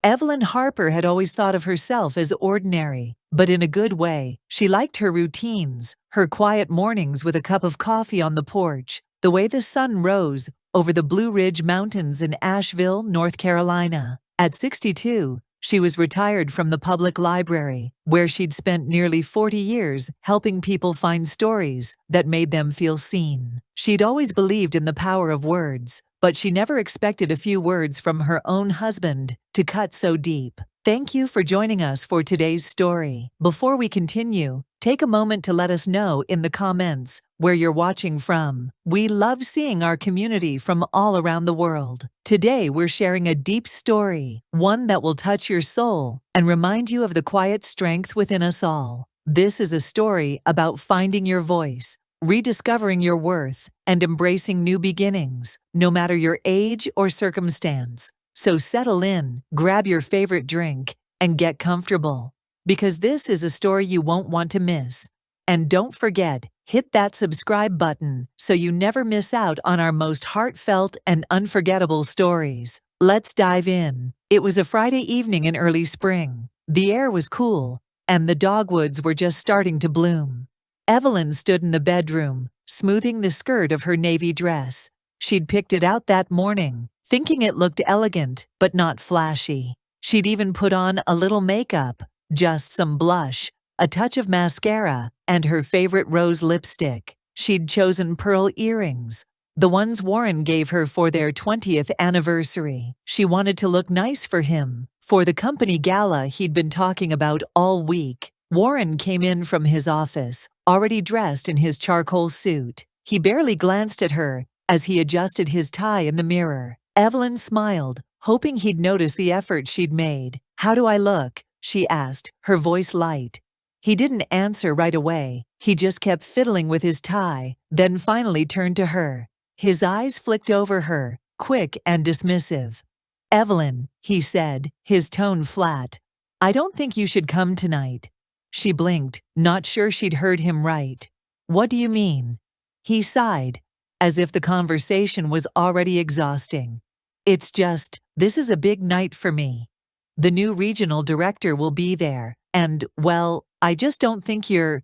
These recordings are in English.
Evelyn Harper had always thought of herself as ordinary, but in a good way. She liked her routines, her quiet mornings with a cup of coffee on the porch, the way the sun rose over the Blue Ridge Mountains in Asheville, North Carolina. At 62, she was retired from the public library, where she'd spent nearly 40 years helping people find stories that made them feel seen. She'd always believed in the power of words, but she never expected a few words from her own husband to cut so deep. Thank you for joining us for today's story. Before we continue, take a moment to let us know in the comments where you're watching from. We love seeing our community from all around the world. Today, we're sharing a deep story, one that will touch your soul and remind you of the quiet strength within us all. This is a story about finding your voice, rediscovering your worth, and embracing new beginnings, no matter your age or circumstance. So settle in, grab your favorite drink, and get comfortable, because this is a story you won't want to miss. And don't forget, hit that subscribe button so you never miss out on our most heartfelt and unforgettable stories. Let's dive in. It was a Friday evening in early spring. The air was cool, and the dogwoods were just starting to bloom. Evelyn stood in the bedroom, smoothing the skirt of her navy dress. She'd picked it out that morning, thinking it looked elegant but not flashy. She'd even put on a little makeup, just some blush, a touch of mascara, and her favorite rose lipstick. She'd chosen pearl earrings, the ones Warren gave her for their 20th anniversary. She wanted to look nice for him, for the company gala he'd been talking about all week. Warren came in from his office, already dressed in his charcoal suit. He barely glanced at her as he adjusted his tie in the mirror. Evelyn smiled, hoping he'd notice the effort she'd made. "How do I look?" she asked, her voice light. He didn't answer right away. He just kept fiddling with his tie, then finally turned to her. His eyes flicked over her, quick and dismissive. "Evelyn," he said, his tone flat, "I don't think you should come tonight." She blinked, not sure she'd heard him right. "What do you mean?" He sighed, as if the conversation was already exhausting. "It's just, this is a big night for me. The new regional director will be there, and, well, I just don't think you're,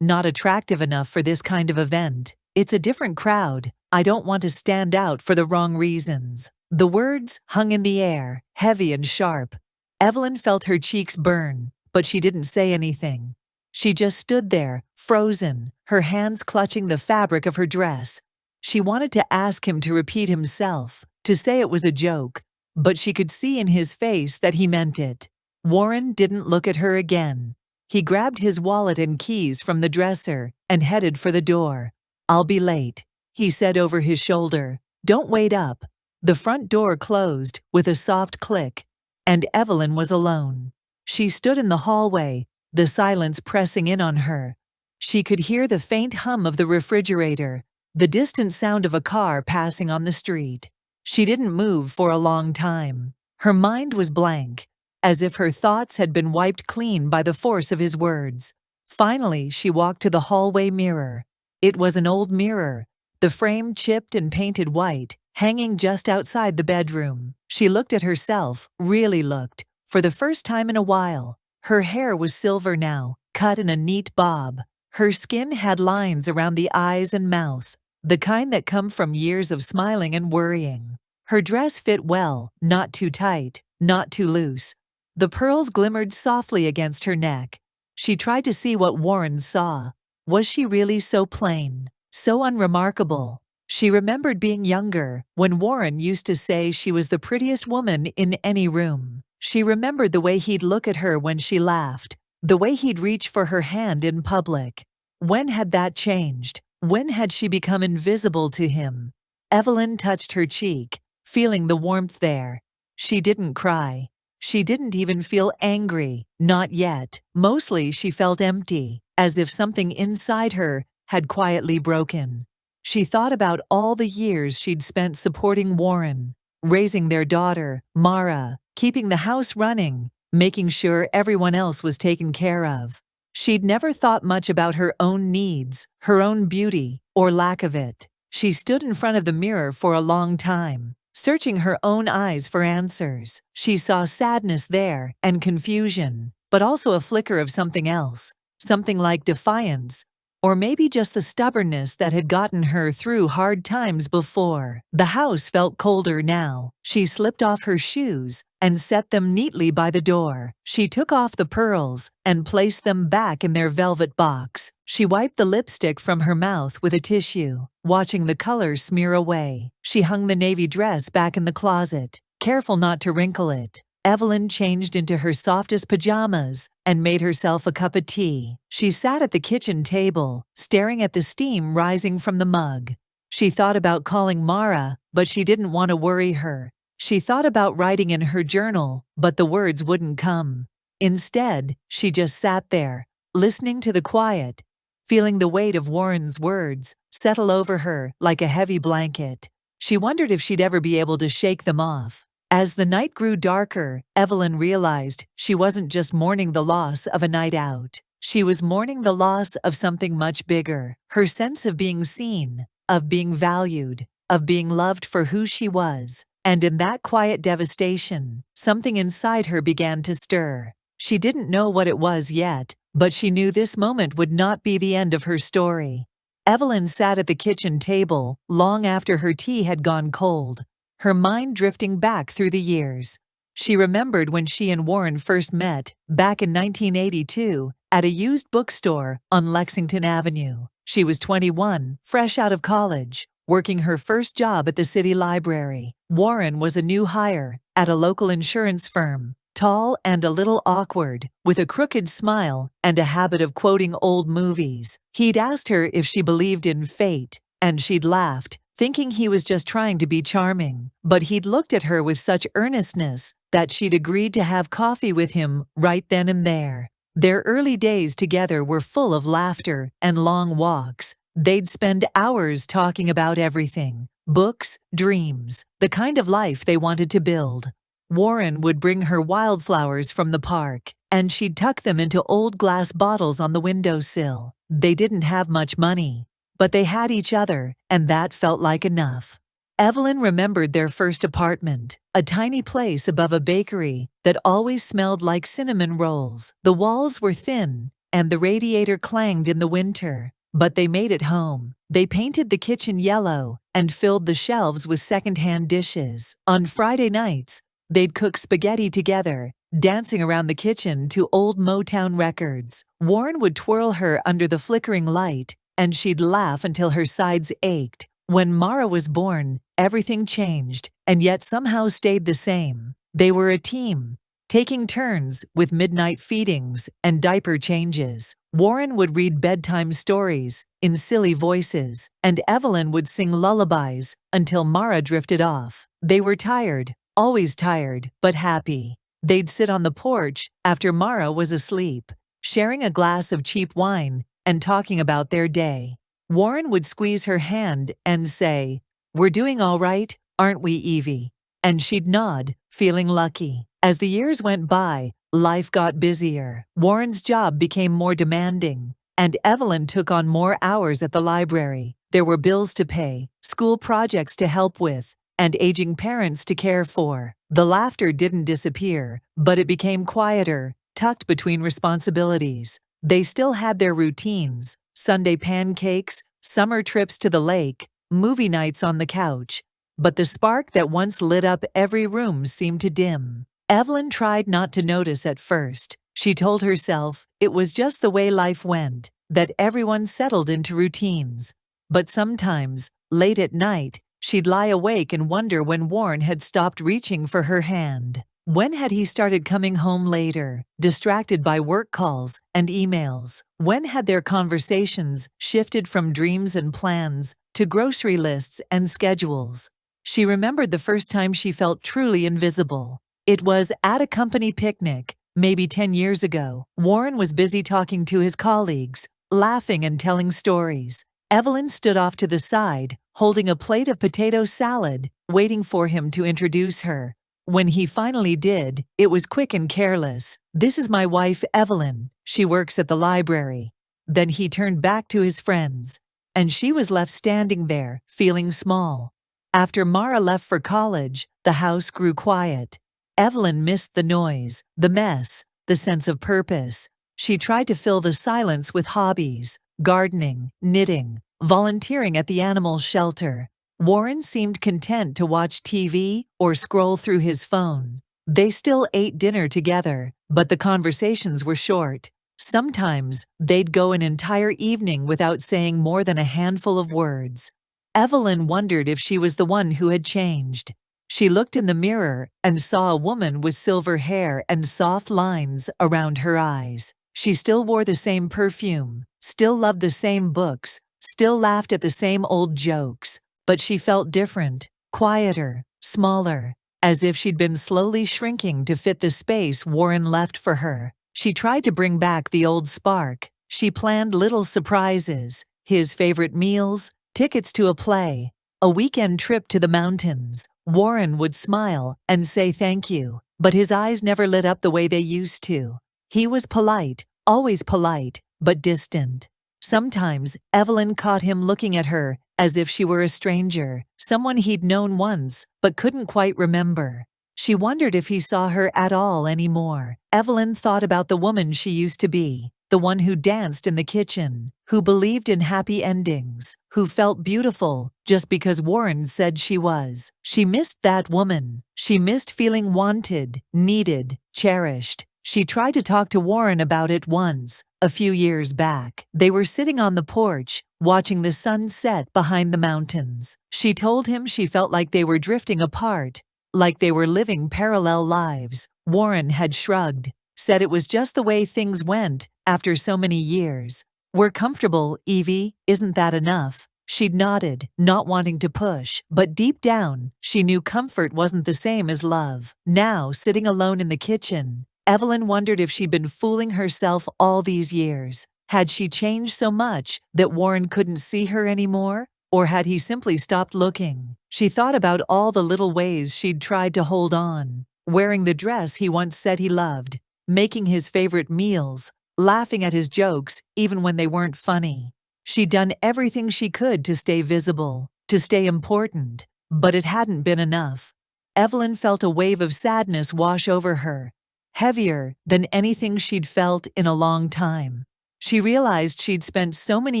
not attractive enough for this kind of event. It's a different crowd. I don't want to stand out for the wrong reasons." The words hung in the air, heavy and sharp. Evelyn felt her cheeks burn, but she didn't say anything. She just stood there, frozen, her hands clutching the fabric of her dress. She wanted to ask him to repeat himself, to say it was a joke, but she could see in his face that he meant it. Warren didn't look at her again. He grabbed his wallet and keys from the dresser and headed for the door. "I'll be late," he said over his shoulder. "Don't wait up." The front door closed with a soft click, and Evelyn was alone. She stood in the hallway, the silence pressing in on her. She could hear the faint hum of the refrigerator, the distant sound of a car passing on the street. She didn't move for a long time. Her mind was blank, as if her thoughts had been wiped clean by the force of his words. Finally, she walked to the hallway mirror. It was an old mirror, the frame chipped and painted white, hanging just outside the bedroom. She looked at herself, really looked, for the first time in a while. Her hair was silver now, cut in a neat bob. Her skin had lines around the eyes and mouth, the kind that come from years of smiling and worrying. Her dress fit well, not too tight, not too loose. The pearls glimmered softly against her neck. She tried to see what Warren saw. Was she really so plain, so unremarkable? She remembered being younger, when Warren used to say she was the prettiest woman in any room. She remembered the way he'd look at her when she laughed, the way he'd reach for her hand in public. When had that changed? When had she become invisible to him? Evelyn touched her cheek, feeling the warmth there. She didn't cry. She didn't even feel angry, not yet. Mostly she felt empty, as if something inside her had quietly broken. She thought about all the years she'd spent supporting Warren, raising their daughter, Mara, keeping the house running, making sure everyone else was taken care of. She'd never thought much about her own needs, her own beauty, or lack of it. She stood in front of the mirror for a long time, searching her own eyes for answers. She saw sadness there and confusion, but also a flicker of something else, something like defiance, or maybe just the stubbornness that had gotten her through hard times before. The house felt colder now. She slipped off her shoes and set them neatly by the door. She took off the pearls and placed them back in their velvet box. She wiped the lipstick from her mouth with a tissue, watching the color smear away. She hung the navy dress back in the closet, careful not to wrinkle it. Evelyn changed into her softest pajamas and made herself a cup of tea. She sat at the kitchen table, staring at the steam rising from the mug. She thought about calling Mara, but she didn't want to worry her. She thought about writing in her journal, but the words wouldn't come. Instead, she just sat there, listening to the quiet, feeling the weight of Warren's words settle over her like a heavy blanket. She wondered if she'd ever be able to shake them off. As the night grew darker, Evelyn realized she wasn't just mourning the loss of a night out. She was mourning the loss of something much bigger. Her sense of being seen, of being valued, of being loved for who she was. And in that quiet devastation, something inside her began to stir. She didn't know what it was yet, but she knew this moment would not be the end of her story. Evelyn sat at the kitchen table long after her tea had gone cold, her mind drifting back through the years. She remembered when she and Warren first met, back in 1982, at a used bookstore on Lexington Avenue. She was 21, fresh out of college, working her first job at the city library. Warren was a new hire at a local insurance firm, tall and a little awkward, with a crooked smile and a habit of quoting old movies. He'd asked her if she believed in fate, and she'd laughed, thinking he was just trying to be charming. But he'd looked at her with such earnestness that she'd agreed to have coffee with him right then and there. Their early days together were full of laughter and long walks. They'd spend hours talking about everything: books, dreams, the kind of life they wanted to build. Warren would bring her wildflowers from the park, and she'd tuck them into old glass bottles on the windowsill. They didn't have much money, but they had each other, and that felt like enough. Evelyn remembered their first apartment, a tiny place above a bakery that always smelled like cinnamon rolls. The walls were thin, and the radiator clanged in the winter, but they made it home. They painted the kitchen yellow and filled the shelves with secondhand dishes. On Friday nights, they'd cook spaghetti together, dancing around the kitchen to old Motown records. Warren would twirl her under the flickering light, and she'd laugh until her sides ached. When Mara was born, everything changed, and yet somehow stayed the same. They were a team, taking turns with midnight feedings and diaper changes. Warren would read bedtime stories in silly voices, and Evelyn would sing lullabies until Mara drifted off. They were tired, always tired, but happy. They'd sit on the porch after Mara was asleep, sharing a glass of cheap wine and talking about their day. Warren would squeeze her hand and say, "We're doing all right, aren't we, Evie?" And she'd nod, feeling lucky. As the years went by, life got busier. Warren's job became more demanding, and Evelyn took on more hours at the library. There were bills to pay, school projects to help with, and aging parents to care for. The laughter didn't disappear, but it became quieter, tucked between responsibilities. They still had their routines: Sunday pancakes, summer trips to the lake, movie nights on the couch. But the spark that once lit up every room seemed to dim. Evelyn tried not to notice at first. She told herself it was just the way life went, that everyone settled into routines. But sometimes, late at night, she'd lie awake and wonder when Warren had stopped reaching for her hand. When had he started coming home later, distracted by work calls and emails? When had their conversations shifted from dreams and plans to grocery lists and schedules? She remembered the first time she felt truly invisible. It was at a company picnic, maybe 10 years ago. Warren was busy talking to his colleagues, laughing and telling stories. Evelyn stood off to the side, holding a plate of potato salad, waiting for him to introduce her. When he finally did, it was quick and careless. "This is my wife, Evelyn. She works at the library." Then he turned back to his friends, and she was left standing there, feeling small. After Mara left for college, the house grew quiet. Evelyn missed the noise, the mess, the sense of purpose. She tried to fill the silence with hobbies: gardening, knitting, volunteering at the animal shelter. Warren seemed content to watch TV or scroll through his phone. They still ate dinner together, but the conversations were short. Sometimes they'd go an entire evening without saying more than a handful of words. Evelyn wondered if she was the one who had changed. She looked in the mirror and saw a woman with silver hair and soft lines around her eyes. She still wore the same perfume, still loved the same books, still laughed at the same old jokes. But she felt different, quieter, smaller, as if she'd been slowly shrinking to fit the space Warren left for her. She tried to bring back the old spark. She planned little surprises: his favorite meals, tickets to a play, a weekend trip to the mountains. Warren would smile and say thank you, but his eyes never lit up the way they used to. He was polite, always polite, but distant. Sometimes Evelyn caught him looking at her as if she were a stranger, someone he'd known once but couldn't quite remember. She wondered if he saw her at all anymore. Evelyn thought about the woman she used to be, the one who danced in the kitchen, who believed in happy endings, who felt beautiful just because Warren said she was. She missed that woman. She missed feeling wanted, needed, cherished. She tried to talk to Warren about it once, a few years back. They were sitting on the porch, watching the sun set behind the mountains. She told him she felt like they were drifting apart, like they were living parallel lives. Warren had shrugged, said it was just the way things went after so many years. "We're comfortable, Evie, isn't that enough?" She'd nodded, not wanting to push, but deep down, she knew comfort wasn't the same as love. Now, sitting alone in the kitchen, Evelyn wondered if she'd been fooling herself all these years. Had she changed so much that Warren couldn't see her anymore? Or had he simply stopped looking? She thought about all the little ways she'd tried to hold on: wearing the dress he once said he loved, making his favorite meals, laughing at his jokes even when they weren't funny. She'd done everything she could to stay visible, to stay important, but it hadn't been enough. Evelyn felt a wave of sadness wash over her, heavier than anything she'd felt in a long time. She realized she'd spent so many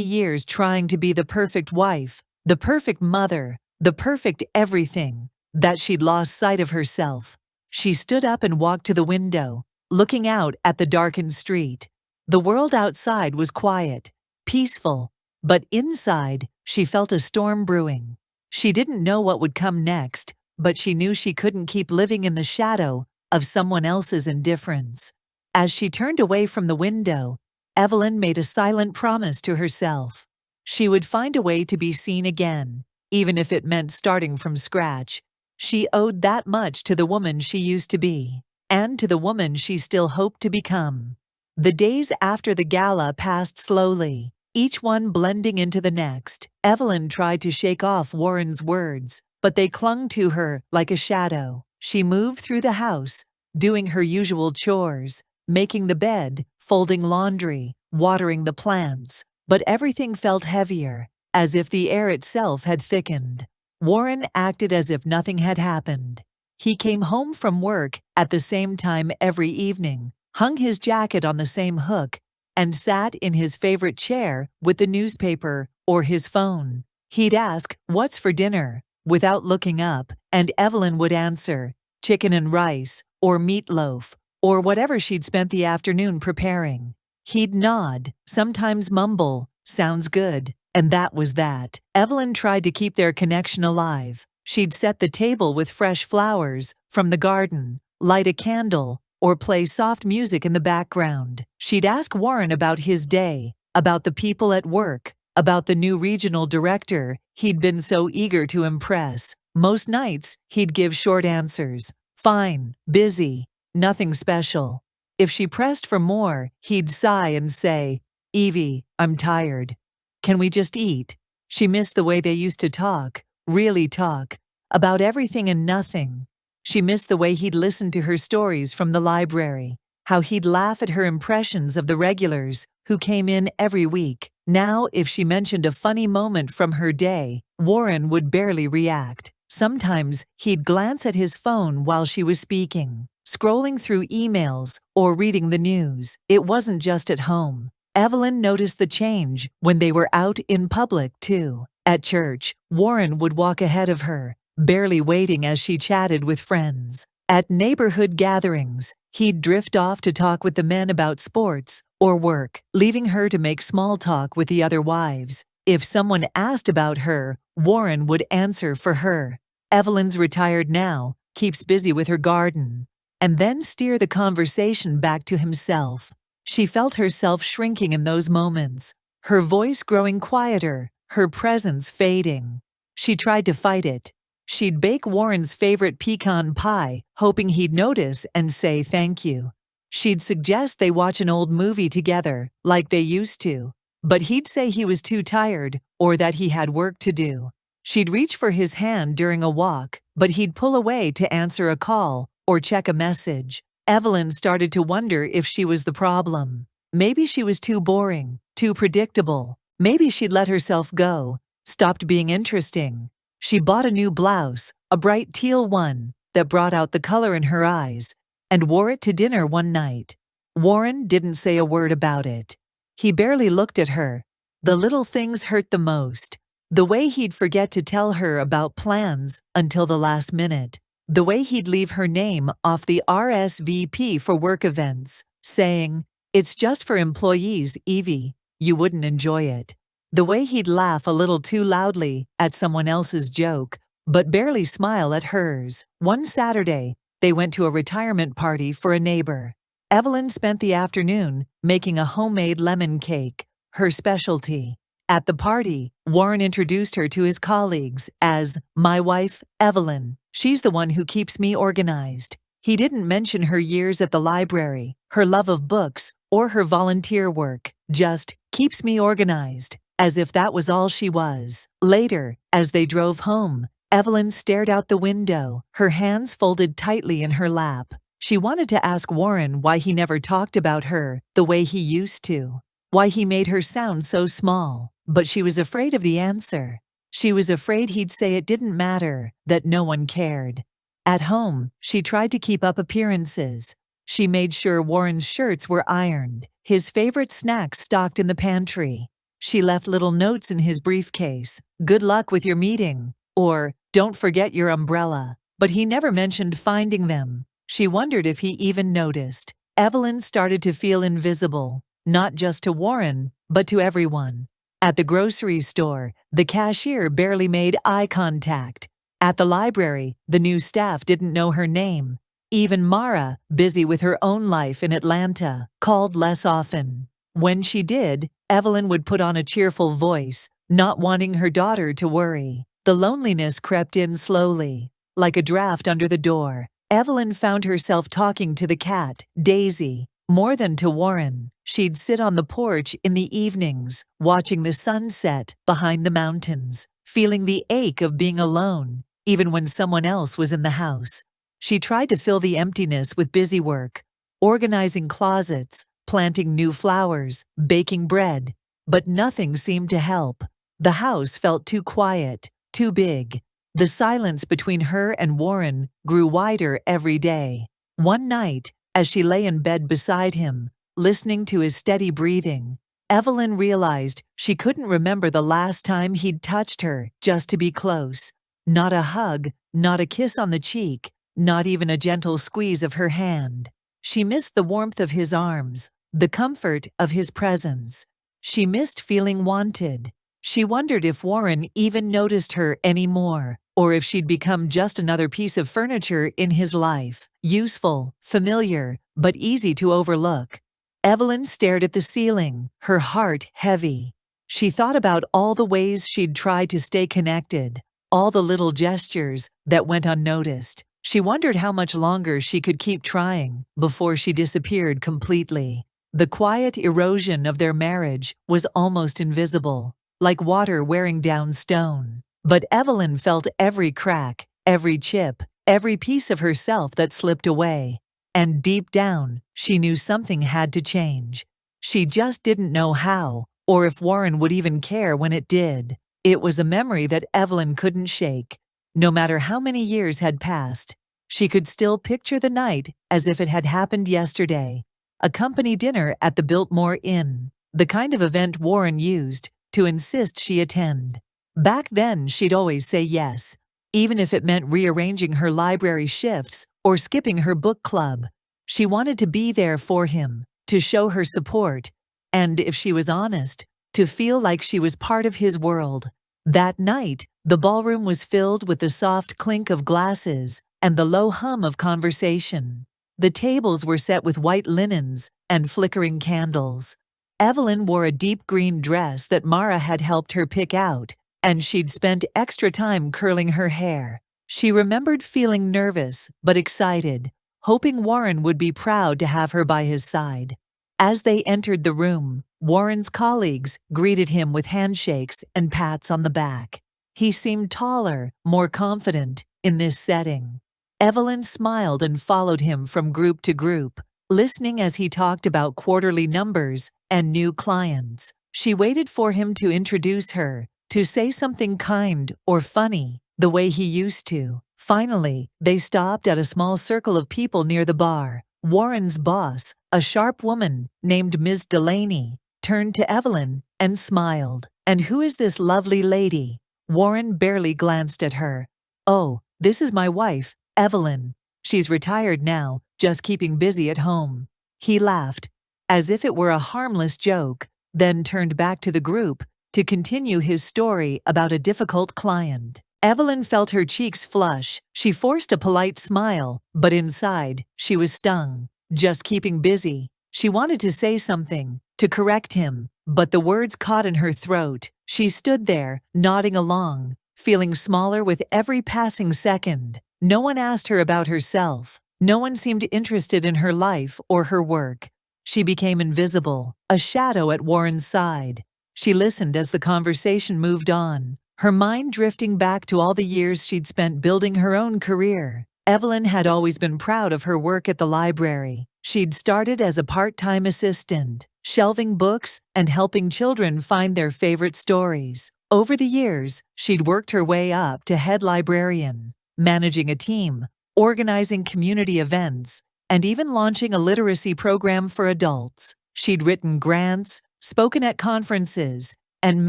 years trying to be the perfect wife, the perfect mother, the perfect everything, that she'd lost sight of herself. She stood up and walked to the window, looking out at the darkened street. The world outside was quiet, peaceful, but inside, she felt a storm brewing. She didn't know what would come next, but she knew she couldn't keep living in the shadow of someone else's indifference. As she turned away from the window, Evelyn made a silent promise to herself. She would find a way to be seen again, even if it meant starting from scratch. She owed that much to the woman she used to be, and to the woman she still hoped to become. The days after the gala passed slowly, each one blending into the next. Evelyn tried to shake off Warren's words, but they clung to her like a shadow. She moved through the house, doing her usual chores, making the bed, folding laundry, watering the plants, but everything felt heavier, as if the air itself had thickened. Warren acted as if nothing had happened. He came home from work at the same time every evening, hung his jacket on the same hook, and sat in his favorite chair with the newspaper or his phone. He'd ask, "What's for dinner?" without looking up, and Evelyn would answer, "Chicken and rice," or meatloaf, or whatever she'd spent the afternoon preparing. He'd nod, sometimes mumble, "Sounds good," and that was that. Evelyn tried to keep their connection alive. She'd set the table with fresh flowers from the garden, light a candle, or play soft music in the background. She'd ask Warren about his day, about the people at work, about the new regional director he'd been so eager to impress. Most nights, he'd give short answers: "Fine, busy, nothing special." If she pressed for more, he'd sigh and say, "Evie, I'm tired. Can we just eat?" She missed the way they used to talk, really talk, about everything and nothing. She missed the way he'd listen to her stories from the library, how he'd laugh at her impressions of the regulars who came in every week. Now, if she mentioned a funny moment from her day, Warren would barely react. Sometimes he'd glance at his phone while she was speaking, scrolling through emails or reading the news. It wasn't just at home. Evelyn noticed the change when they were out in public, too. At church, Warren would walk ahead of her, barely waiting as she chatted with friends. At neighborhood gatherings, he'd drift off to talk with the men about sports or work, leaving her to make small talk with the other wives. If someone asked about her, Warren would answer for her. Evelyn's retired now, keeps busy with her garden, and then steer the conversation back to himself. She felt herself shrinking in those moments, her voice growing quieter, her presence fading. She tried to fight it. She'd bake Warren's favorite pecan pie, hoping he'd notice and say thank you. She'd suggest they watch an old movie together, like they used to, but he'd say he was too tired or that he had work to do. She'd reach for his hand during a walk, but he'd pull away to answer a call or check a message. Evelyn started to wonder if she was the problem. Maybe she was too boring, too predictable. Maybe she'd let herself go, stopped being interesting. She bought a new blouse, a bright teal one that brought out the color in her eyes, and wore it to dinner one night. Warren didn't say a word about it. He barely looked at her. The little things hurt the most. The way he'd forget to tell her about plans until the last minute. The way he'd leave her name off the RSVP for work events, saying, "It's just for employees, Evie. You wouldn't enjoy it." The way he'd laugh a little too loudly at someone else's joke, but barely smile at hers. One Saturday, they went to a retirement party for a neighbor. Evelyn spent the afternoon making a homemade lemon cake, her specialty. At the party, Warren introduced her to his colleagues as, "My wife, Evelyn. She's the one who keeps me organized." He didn't mention her years at the library, her love of books, or her volunteer work, just, "keeps me organized," as if that was all she was. Later, as they drove home, Evelyn stared out the window, her hands folded tightly in her lap. She wanted to ask Warren why he never talked about her the way he used to, why he made her sound so small, but she was afraid of the answer. She was afraid he'd say it didn't matter, that no one cared. At home, she tried to keep up appearances. She made sure Warren's shirts were ironed, his favorite snacks stocked in the pantry. She left little notes in his briefcase, "Good luck with your meeting," or "Don't forget your umbrella." But he never mentioned finding them. She wondered if he even noticed. Evelyn started to feel invisible, not just to Warren, but to everyone. At the grocery store, the cashier barely made eye contact. At the library, the new staff didn't know her name. Even Mara, busy with her own life in Atlanta, called less often. When she did, Evelyn would put on a cheerful voice, not wanting her daughter to worry. The loneliness crept in slowly, like a draft under the door. Evelyn found herself talking to the cat, Daisy, more than to Warren. She'd sit on the porch in the evenings, watching the sunset behind the mountains, feeling the ache of being alone, even when someone else was in the house. She tried to fill the emptiness with busy work, organizing closets, planting new flowers, baking bread, but nothing seemed to help. The house felt too quiet, too big. The silence between her and Warren grew wider every day. One night, as she lay in bed beside him, listening to his steady breathing, Evelyn realized she couldn't remember the last time he'd touched her just to be close. Not a hug, not a kiss on the cheek, not even a gentle squeeze of her hand. She missed the warmth of his arms, the comfort of his presence. She missed feeling wanted. She wondered if Warren even noticed her anymore, or if she'd become just another piece of furniture in his life, useful, familiar, but easy to overlook. Evelyn stared at the ceiling, her heart heavy. She thought about all the ways she'd tried to stay connected, all the little gestures that went unnoticed. She wondered how much longer she could keep trying before she disappeared completely. The quiet erosion of their marriage was almost invisible, like water wearing down stone. But Evelyn felt every crack, every chip, every piece of herself that slipped away. And deep down, she knew something had to change. She just didn't know how, or if Warren would even care when it did. It was a memory that Evelyn couldn't shake. No matter how many years had passed, she could still picture the night as if it had happened yesterday. A company dinner at the Biltmore Inn, the kind of event Warren used to insist she attend. Back then, she'd always say yes, even if it meant rearranging her library shifts or skipping her book club. She wanted to be there for him, to show her support, and, if she was honest, to feel like she was part of his world. That night, the ballroom was filled with the soft clink of glasses and the low hum of conversation. The tables were set with white linens and flickering candles. Evelyn wore a deep green dress that Mara had helped her pick out, and she'd spent extra time curling her hair. She remembered feeling nervous but excited, hoping Warren would be proud to have her by his side. As they entered the room, Warren's colleagues greeted him with handshakes and pats on the back. He seemed taller, more confident in this setting. Evelyn smiled and followed him from group to group, listening as he talked about quarterly numbers and new clients. She waited for him to introduce her, to say something kind or funny, the way he used to. Finally, they stopped at a small circle of people near the bar. Warren's boss, a sharp woman named Miss Delaney, turned to Evelyn and smiled. "And who is this lovely lady?" Warren barely glanced at her. "Oh, this is my wife, Evelyn. She's retired now, just keeping busy at home." He laughed, as if it were a harmless joke, then turned back to the group to continue his story about a difficult client. Evelyn felt her cheeks flush. She forced a polite smile, but inside, she was stung. Just keeping busy. She wanted to say something, to correct him, but the words caught in her throat. She stood there, nodding along, feeling smaller with every passing second. No one asked her about herself. No one seemed interested in her life or her work. She became invisible, a shadow at Warren's side. She listened as the conversation moved on, her mind drifting back to all the years she'd spent building her own career. Evelyn had always been proud of her work at the library. She'd started as a part-time assistant, shelving books and helping children find their favorite stories. Over the years, she'd worked her way up to head librarian, managing a team, organizing community events, and even launching a literacy program for adults. She'd written grants, spoken at conferences, and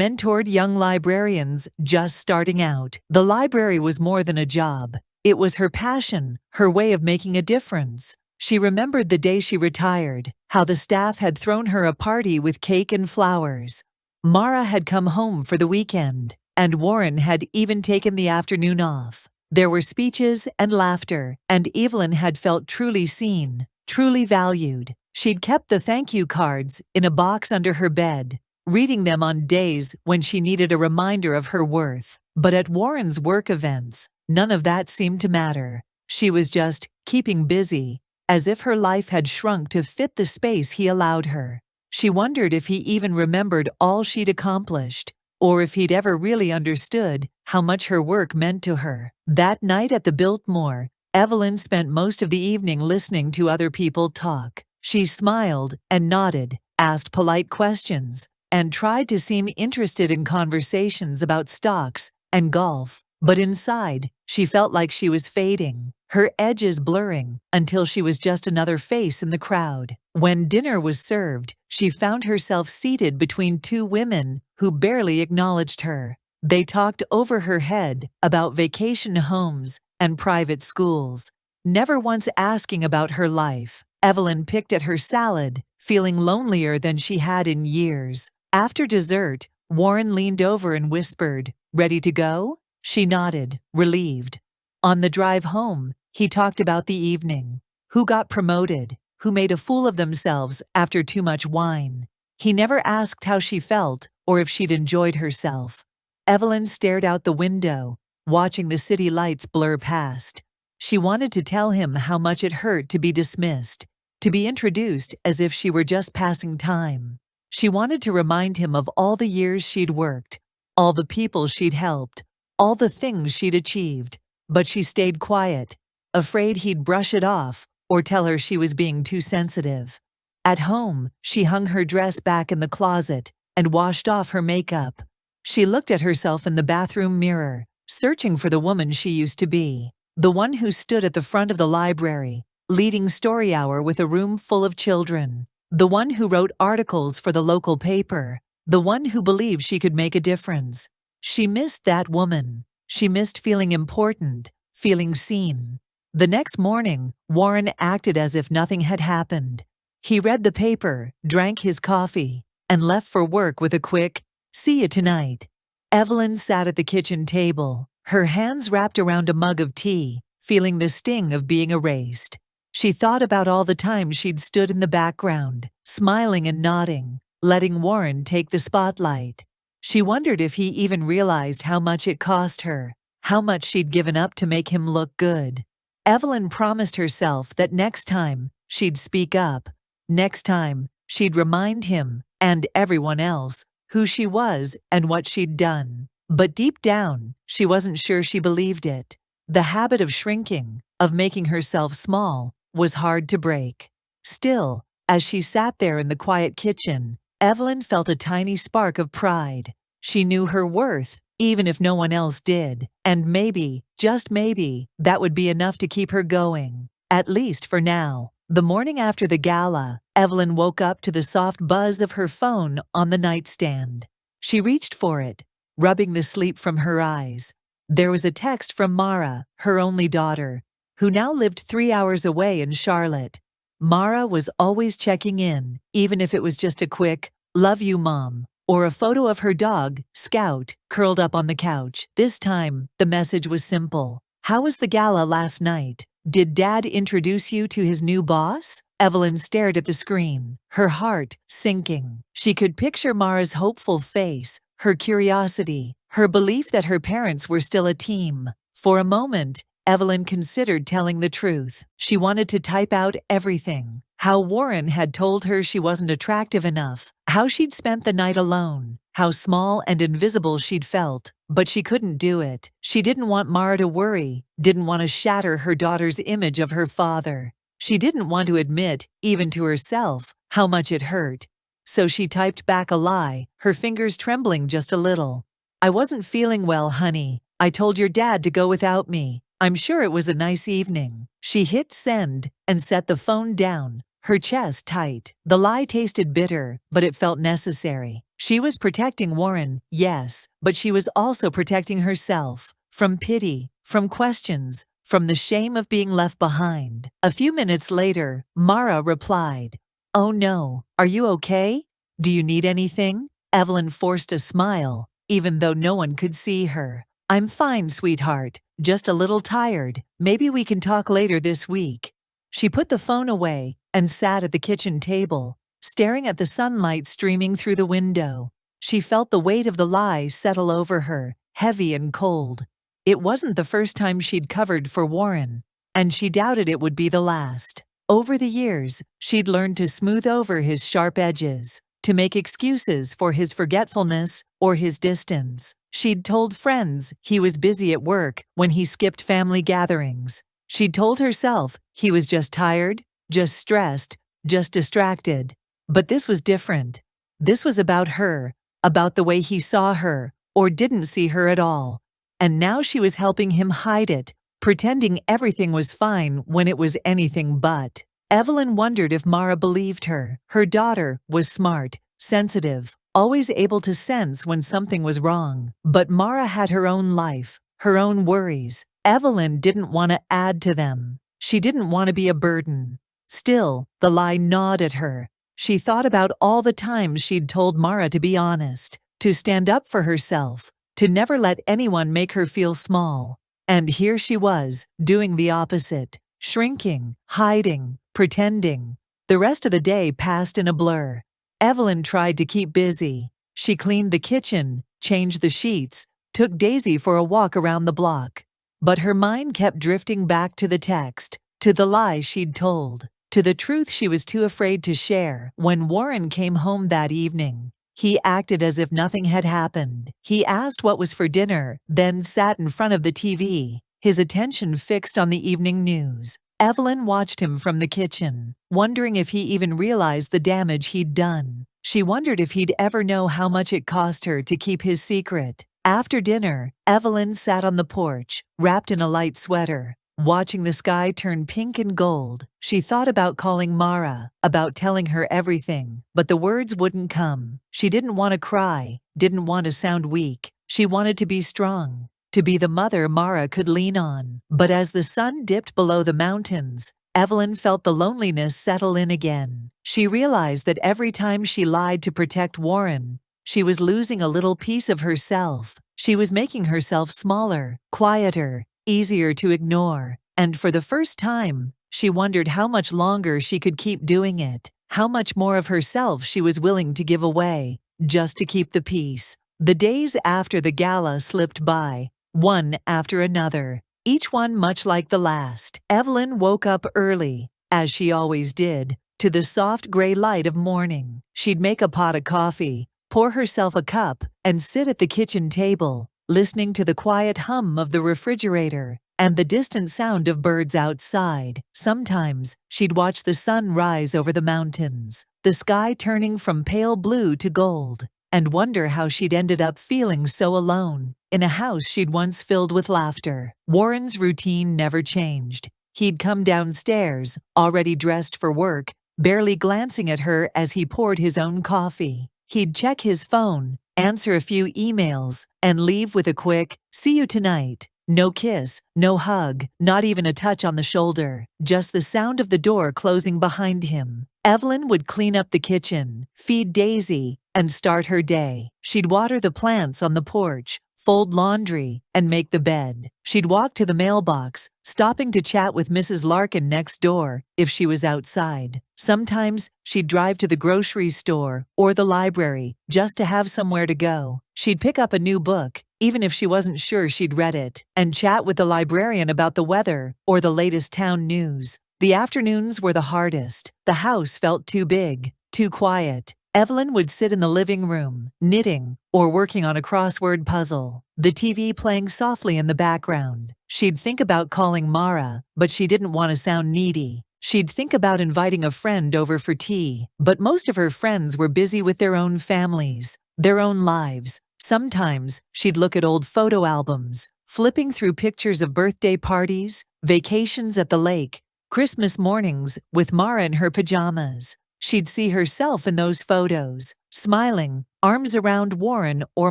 mentored young librarians just starting out. The library was more than a job. It was her passion, her way of making a difference. She remembered the day she retired, how the staff had thrown her a party with cake and flowers. Mara had come home for the weekend, and Warren had even taken the afternoon off. There were speeches and laughter, and Evelyn had felt truly seen, truly valued. She'd kept the thank you cards in a box under her bed, reading them on days when she needed a reminder of her worth. But at Warren's work events, none of that seemed to matter. She was just keeping busy, as if her life had shrunk to fit the space he allowed her. She wondered if he even remembered all she'd accomplished, or if he'd ever really understood how much her work meant to her. That night at the Biltmore, Evelyn spent most of the evening listening to other people talk. She smiled and nodded, asked polite questions, and tried to seem interested in conversations about stocks and golf. But inside, she felt like she was fading, her edges blurring, until she was just another face in the crowd. When dinner was served, she found herself seated between two women who barely acknowledged her. They talked over her head about vacation homes and private schools, never once asking about her life. Evelyn picked at her salad, feeling lonelier than she had in years. After dessert, Warren leaned over and whispered, "Ready to go?" She nodded, relieved. On the drive home, he talked about the evening. Who got promoted? Who made a fool of themselves after too much wine? He never asked how she felt or if she'd enjoyed herself. Evelyn stared out the window, watching the city lights blur past. She wanted to tell him how much it hurt to be dismissed, to be introduced as if she were just passing time. She wanted to remind him of all the years she'd worked, all the people she'd helped, all the things she'd achieved. But she stayed quiet, afraid he'd brush it off or tell her she was being too sensitive. At home, she hung her dress back in the closet and washed off her makeup. She looked at herself in the bathroom mirror, searching for the woman she used to be. The one who stood at the front of the library, leading story hour with a room full of children. The one who wrote articles for the local paper. The one who believed she could make a difference. She missed that woman. She missed feeling important, feeling seen. The next morning, Warren acted as if nothing had happened. He read the paper, drank his coffee, and left for work with a quick, "See you tonight." Evelyn sat at the kitchen table, her hands wrapped around a mug of tea, feeling the sting of being erased. She thought about all the times she'd stood in the background, smiling and nodding, letting Warren take the spotlight. She wondered if he even realized how much it cost her, how much she'd given up to make him look good. Evelyn promised herself that next time, she'd speak up. Next time, she'd remind him, and everyone else, who she was and what she'd done. But deep down, she wasn't sure she believed it. The habit of shrinking, of making herself small, was hard to break. Still, as she sat there in the quiet kitchen, Evelyn felt a tiny spark of pride. She knew her worth, even if no one else did, and maybe, just maybe, that would be enough to keep her going, at least for now. The morning after the gala, Evelyn woke up to the soft buzz of her phone on the nightstand. She reached for it, rubbing the sleep from her eyes. There was a text from Mara, her only daughter, who now lived 3 hours away in Charlotte. Mara was always checking in, even if it was just a quick, "Love you, Mom," or a photo of her dog, Scout, curled up on the couch. This time, the message was simple. "How was the gala last night? Did Dad introduce you to his new boss?" Evelyn stared at the screen, her heart sinking. She could picture Mara's hopeful face, her curiosity, her belief that her parents were still a team. For a moment, Evelyn considered telling the truth. She wanted to type out everything. How Warren had told her she wasn't attractive enough, how she'd spent the night alone, how small and invisible she'd felt, but she couldn't do it. She didn't want Mara to worry, didn't want to shatter her daughter's image of her father. She didn't want to admit, even to herself, how much it hurt. So she typed back a lie, her fingers trembling just a little. "I wasn't feeling well, honey. I told your dad to go without me. I'm sure it was a nice evening." She hit send and set the phone down, her chest tight. The lie tasted bitter, but it felt necessary. She was protecting Warren, yes, but she was also protecting herself. From pity, from questions, from the shame of being left behind. A few minutes later, Mara replied, "Oh no, are you okay? Do you need anything?" Evelyn forced a smile, even though no one could see her. "I'm fine, sweetheart. Just a little tired. Maybe we can talk later this week." She put the phone away and sat at the kitchen table, staring at the sunlight streaming through the window. She felt the weight of the lie settle over her, heavy and cold. It wasn't the first time she'd covered for Warren, and she doubted it would be the last. Over the years, she'd learned to smooth over his sharp edges, to make excuses for his forgetfulness or his distance. She'd told friends he was busy at work when he skipped family gatherings. She'd told herself he was just tired, just stressed, just distracted. But this was different. This was about her, about the way he saw her, or didn't see her at all. And now she was helping him hide it, pretending everything was fine when it was anything but. Evelyn wondered if Mara believed her. Her daughter was smart, sensitive, always able to sense when something was wrong. But Mara had her own life, her own worries. Evelyn didn't want to add to them. She didn't want to be a burden. Still, the lie gnawed at her. She thought about all the times she'd told Mara to be honest, to stand up for herself, to never let anyone make her feel small. And here she was, doing the opposite, shrinking, hiding, pretending. The rest of the day passed in a blur. Evelyn tried to keep busy. She cleaned the kitchen, changed the sheets, took Daisy for a walk around the block. But her mind kept drifting back to the text, to the lie she'd told, to the truth she was too afraid to share. When Warren came home that evening, he acted as if nothing had happened. He asked what was for dinner, then sat in front of the TV, his attention fixed on the evening news. Evelyn watched him from the kitchen, wondering if he even realized the damage he'd done. She wondered if he'd ever know how much it cost her to keep his secret. After dinner, Evelyn sat on the porch, wrapped in a light sweater, watching the sky turn pink and gold. She thought about calling Mara, about telling her everything, but the words wouldn't come. She didn't want to cry, didn't want to sound weak. She wanted to be strong, to be the mother Mara could lean on. But as the sun dipped below the mountains, Evelyn felt the loneliness settle in again. She realized that every time she lied to protect Warren, she was losing a little piece of herself. She was making herself smaller, quieter, easier to ignore. And for the first time, she wondered how much longer she could keep doing it, how much more of herself she was willing to give away, just to keep the peace. The days after the gala slipped by, one after another, each one much like the last. Evelyn woke up early, as she always did, to the soft gray light of morning. She'd make a pot of coffee, pour herself a cup, and sit at the kitchen table, listening to the quiet hum of the refrigerator and the distant sound of birds outside. Sometimes, she'd watch the sun rise over the mountains, the sky turning from pale blue to gold, and wonder how she'd ended up feeling so alone in a house she'd once filled with laughter. Warren's routine never changed. He'd come downstairs, already dressed for work, barely glancing at her as he poured his own coffee. He'd check his phone, answer a few emails, and leave with a quick, "See you tonight." No kiss, no hug, not even a touch on the shoulder, just the sound of the door closing behind him. Evelyn would clean up the kitchen, feed Daisy, and start her day. She'd water the plants on the porch, fold laundry, and make the bed. She'd walk to the mailbox, stopping to chat with Mrs. Larkin next door if she was outside. Sometimes she'd drive to the grocery store or the library just to have somewhere to go. She'd pick up a new book, even if she wasn't sure she'd read it, and chat with the librarian about the weather or the latest town news. The afternoons were the hardest. The house felt too big, too quiet. Evelyn would sit in the living room, knitting or working on a crossword puzzle, the TV playing softly in the background. She'd think about calling Mara, but she didn't want to sound needy. She'd think about inviting a friend over for tea, but most of her friends were busy with their own families, their own lives. Sometimes she'd look at old photo albums, flipping through pictures of birthday parties, vacations at the lake, Christmas mornings with Mara in her pajamas. She'd see herself in those photos, smiling, arms around Warren or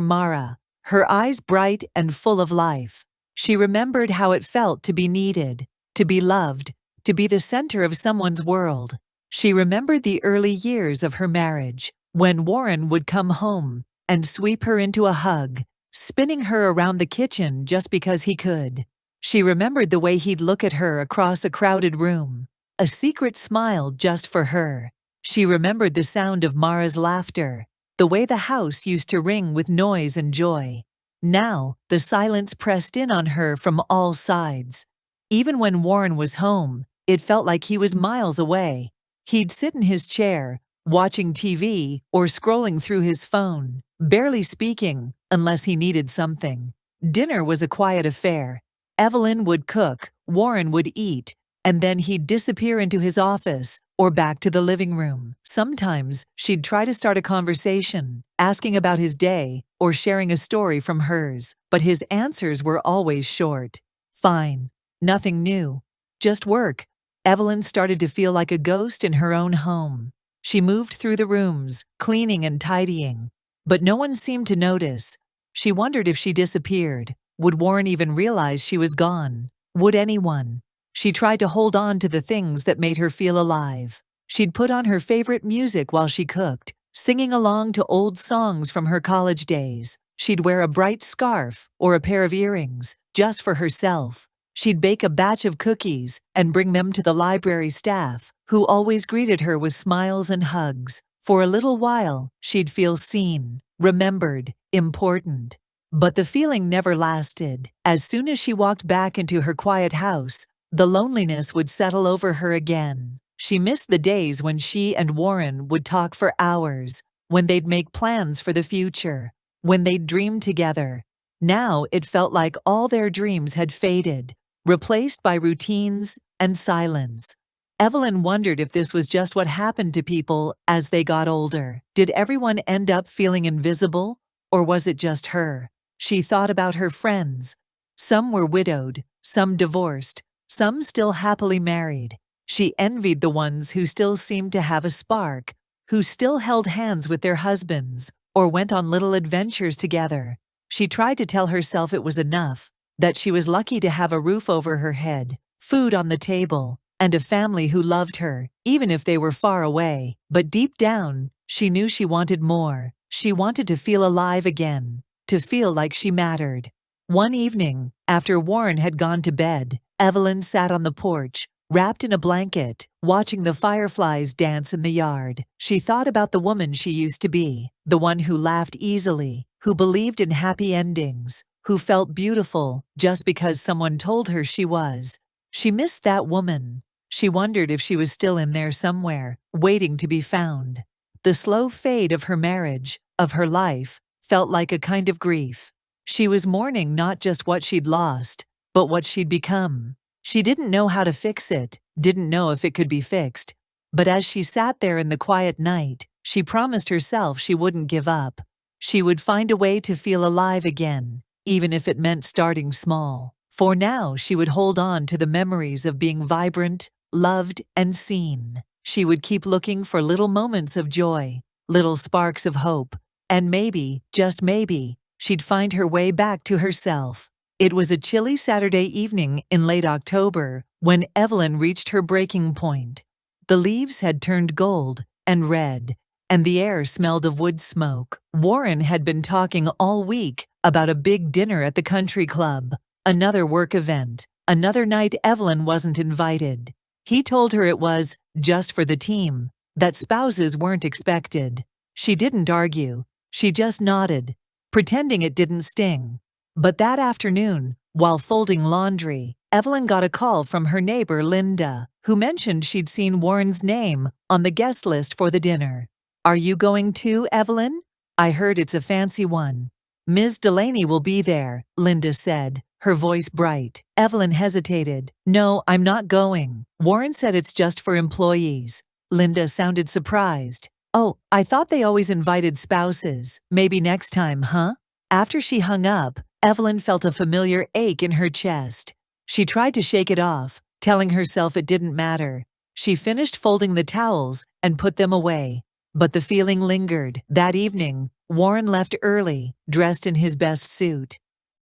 Mara, her eyes bright and full of life. She remembered how it felt to be needed, to be loved, to be the center of someone's world. She remembered the early years of her marriage, when Warren would come home and sweep her into a hug, spinning her around the kitchen just because he could. She remembered the way he'd look at her across a crowded room, a secret smile just for her. She remembered the sound of Mara's laughter, the way the house used to ring with noise and joy. Now, the silence pressed in on her from all sides. Even when Warren was home, it felt like he was miles away. He'd sit in his chair, watching TV or scrolling through his phone, barely speaking unless he needed something. Dinner was a quiet affair. Evelyn would cook, Warren would eat, and then he'd disappear into his office or back to the living room. Sometimes she'd try to start a conversation, asking about his day or sharing a story from hers, but his answers were always short. Fine. Nothing new. Just work. Evelyn started to feel like a ghost in her own home. She moved through the rooms, cleaning and tidying, but no one seemed to notice. She wondered if she disappeared. Would Warren even realize she was gone? Would anyone? She tried to hold on to the things that made her feel alive. She'd put on her favorite music while she cooked, singing along to old songs from her college days. She'd wear a bright scarf or a pair of earrings, just for herself. She'd bake a batch of cookies and bring them to the library staff, who always greeted her with smiles and hugs. For a little while, she'd feel seen, remembered, important. But the feeling never lasted. As soon as she walked back into her quiet house, the loneliness would settle over her again. She missed the days when she and Warren would talk for hours, when they'd make plans for the future, when they'd dream together. Now it felt like all their dreams had faded, replaced by routines and silence. Evelyn wondered if this was just what happened to people as they got older. Did everyone end up feeling invisible, or was it just her? She thought about her friends. Some were widowed, some divorced, some still happily married. She envied the ones who still seemed to have a spark, who still held hands with their husbands, or went on little adventures together. She tried to tell herself it was enough, that she was lucky to have a roof over her head, food on the table, and a family who loved her, even if they were far away. But deep down, she knew she wanted more. She wanted to feel alive again, to feel like she mattered. One evening, after Warren had gone to bed, Evelyn sat on the porch, wrapped in a blanket, watching the fireflies dance in the yard. She thought about the woman she used to be, the one who laughed easily, who believed in happy endings, who felt beautiful just because someone told her she was. She missed that woman. She wondered if she was still in there somewhere, waiting to be found. The slow fade of her marriage, of her life, felt like a kind of grief. She was mourning not just what she'd lost, but what she'd become. She didn't know how to fix it, didn't know if it could be fixed. But as she sat there in the quiet night, she promised herself she wouldn't give up. She would find a way to feel alive again, even if it meant starting small. For now, she would hold on to the memories of being vibrant, loved, and seen. She would keep looking for little moments of joy, little sparks of hope, and maybe, just maybe, she'd find her way back to herself. It was a chilly Saturday evening in late October when Evelyn reached her breaking point. The leaves had turned gold and red, and the air smelled of wood smoke. Warren had been talking all week about a big dinner at the country club, another work event, another night Evelyn wasn't invited. He told her it was just for the team, that spouses weren't expected. She didn't argue. She just nodded, pretending it didn't sting. But that afternoon, while folding laundry, Evelyn got a call from her neighbor Linda, who mentioned she'd seen Warren's name on the guest list for the dinner. "Are you going too, Evelyn? I heard it's a fancy one." "Ms. Delaney will be there," Linda said, her voice bright. Evelyn hesitated. "No, I'm not going. Warren said it's just for employees." Linda sounded surprised. "Oh, I thought they always invited spouses. Maybe next time, huh?" After she hung up, Evelyn felt a familiar ache in her chest. She tried to shake it off, telling herself it didn't matter. She finished folding the towels and put them away. But the feeling lingered. That evening, Warren left early, dressed in his best suit.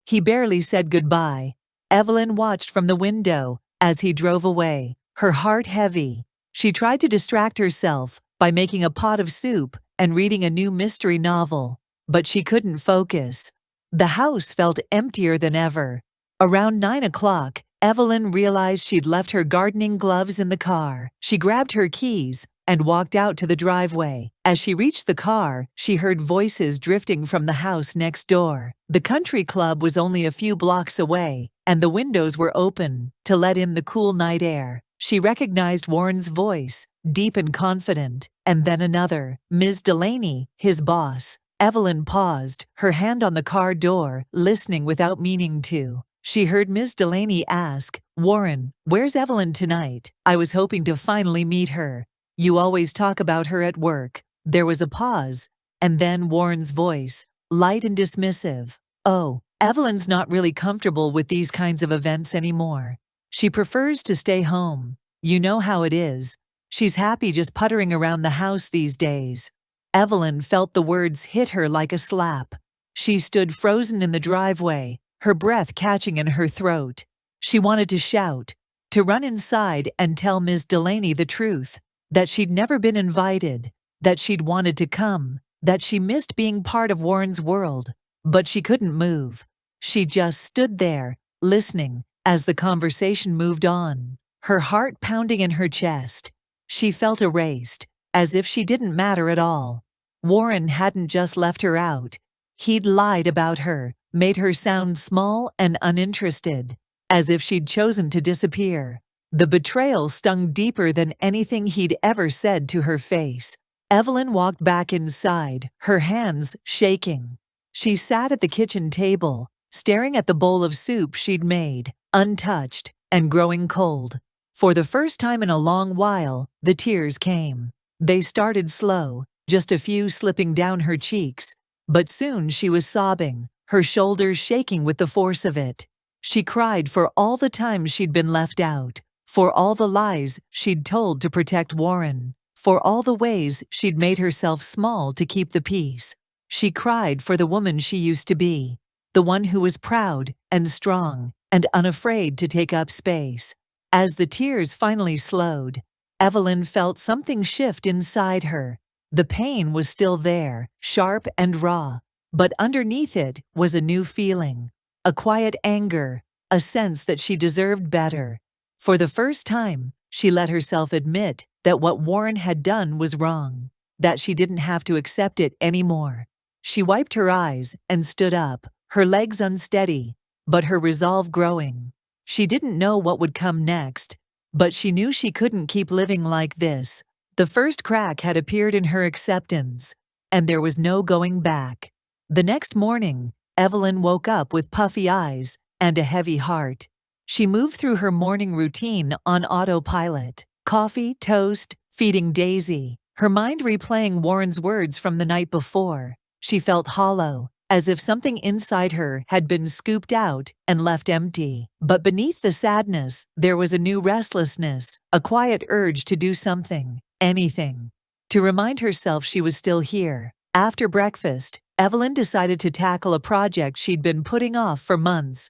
He barely said goodbye. Evelyn watched from the window as he drove away, her heart heavy. She tried to distract herself by making a pot of soup and reading a new mystery novel, but she couldn't focus. The house felt emptier than ever. Around 9 o'clock, Evelyn realized she'd left her gardening gloves in the car. She grabbed her keys and walked out to the driveway. As she reached the car, she heard voices drifting from the house next door. The country club was only a few blocks away, and the windows were open to let in the cool night air. She recognized Warren's voice, deep and confident, and then another, Ms. Delaney, his boss. Evelyn paused, her hand on the car door, listening without meaning to. She heard Ms. Delaney ask, "Warren, where's Evelyn tonight? I was hoping to finally meet her. You always talk about her at work." There was a pause, and then Warren's voice, light and dismissive. "Oh, Evelyn's not really comfortable with these kinds of events anymore. She prefers to stay home. You know how it is. She's happy just puttering around the house these days." Evelyn felt the words hit her like a slap. She stood frozen in the driveway, her breath catching in her throat. She wanted to shout, to run inside and tell Ms. Delaney the truth, that she'd never been invited, that she'd wanted to come, that she missed being part of Warren's world, but she couldn't move. She just stood there, listening, as the conversation moved on, her heart pounding in her chest. She felt erased, as if she didn't matter at all. Warren hadn't just left her out. He'd lied about her, made her sound small and uninterested, as if she'd chosen to disappear. The betrayal stung deeper than anything he'd ever said to her face. Evelyn walked back inside, her hands shaking. She sat at the kitchen table, staring at the bowl of soup she'd made, untouched and growing cold. For the first time in a long while, the tears came. They started slow, just a few slipping down her cheeks, but soon she was sobbing, her shoulders shaking with the force of it. She cried for all the times she'd been left out, for all the lies she'd told to protect Warren, for all the ways she'd made herself small to keep the peace. She cried for the woman she used to be, the one who was proud and strong and unafraid to take up space. As the tears finally slowed, Evelyn felt something shift inside her. The pain was still there, sharp and raw, but underneath it was a new feeling, a quiet anger, a sense that she deserved better. For the first time, she let herself admit that what Warren had done was wrong, that she didn't have to accept it anymore. She wiped her eyes and stood up, her legs unsteady, but her resolve growing. She didn't know what would come next, but she knew she couldn't keep living like this. The first crack had appeared in her acceptance, and there was no going back. The next morning, Evelyn woke up with puffy eyes and a heavy heart. She moved through her morning routine on autopilot. Coffee, toast, feeding Daisy, her mind replaying Warren's words from the night before. She felt hollow, as if something inside her had been scooped out and left empty. But beneath the sadness, there was a new restlessness, a quiet urge to do something, anything, to remind herself she was still here. After breakfast, Evelyn decided to tackle a project she'd been putting off for months.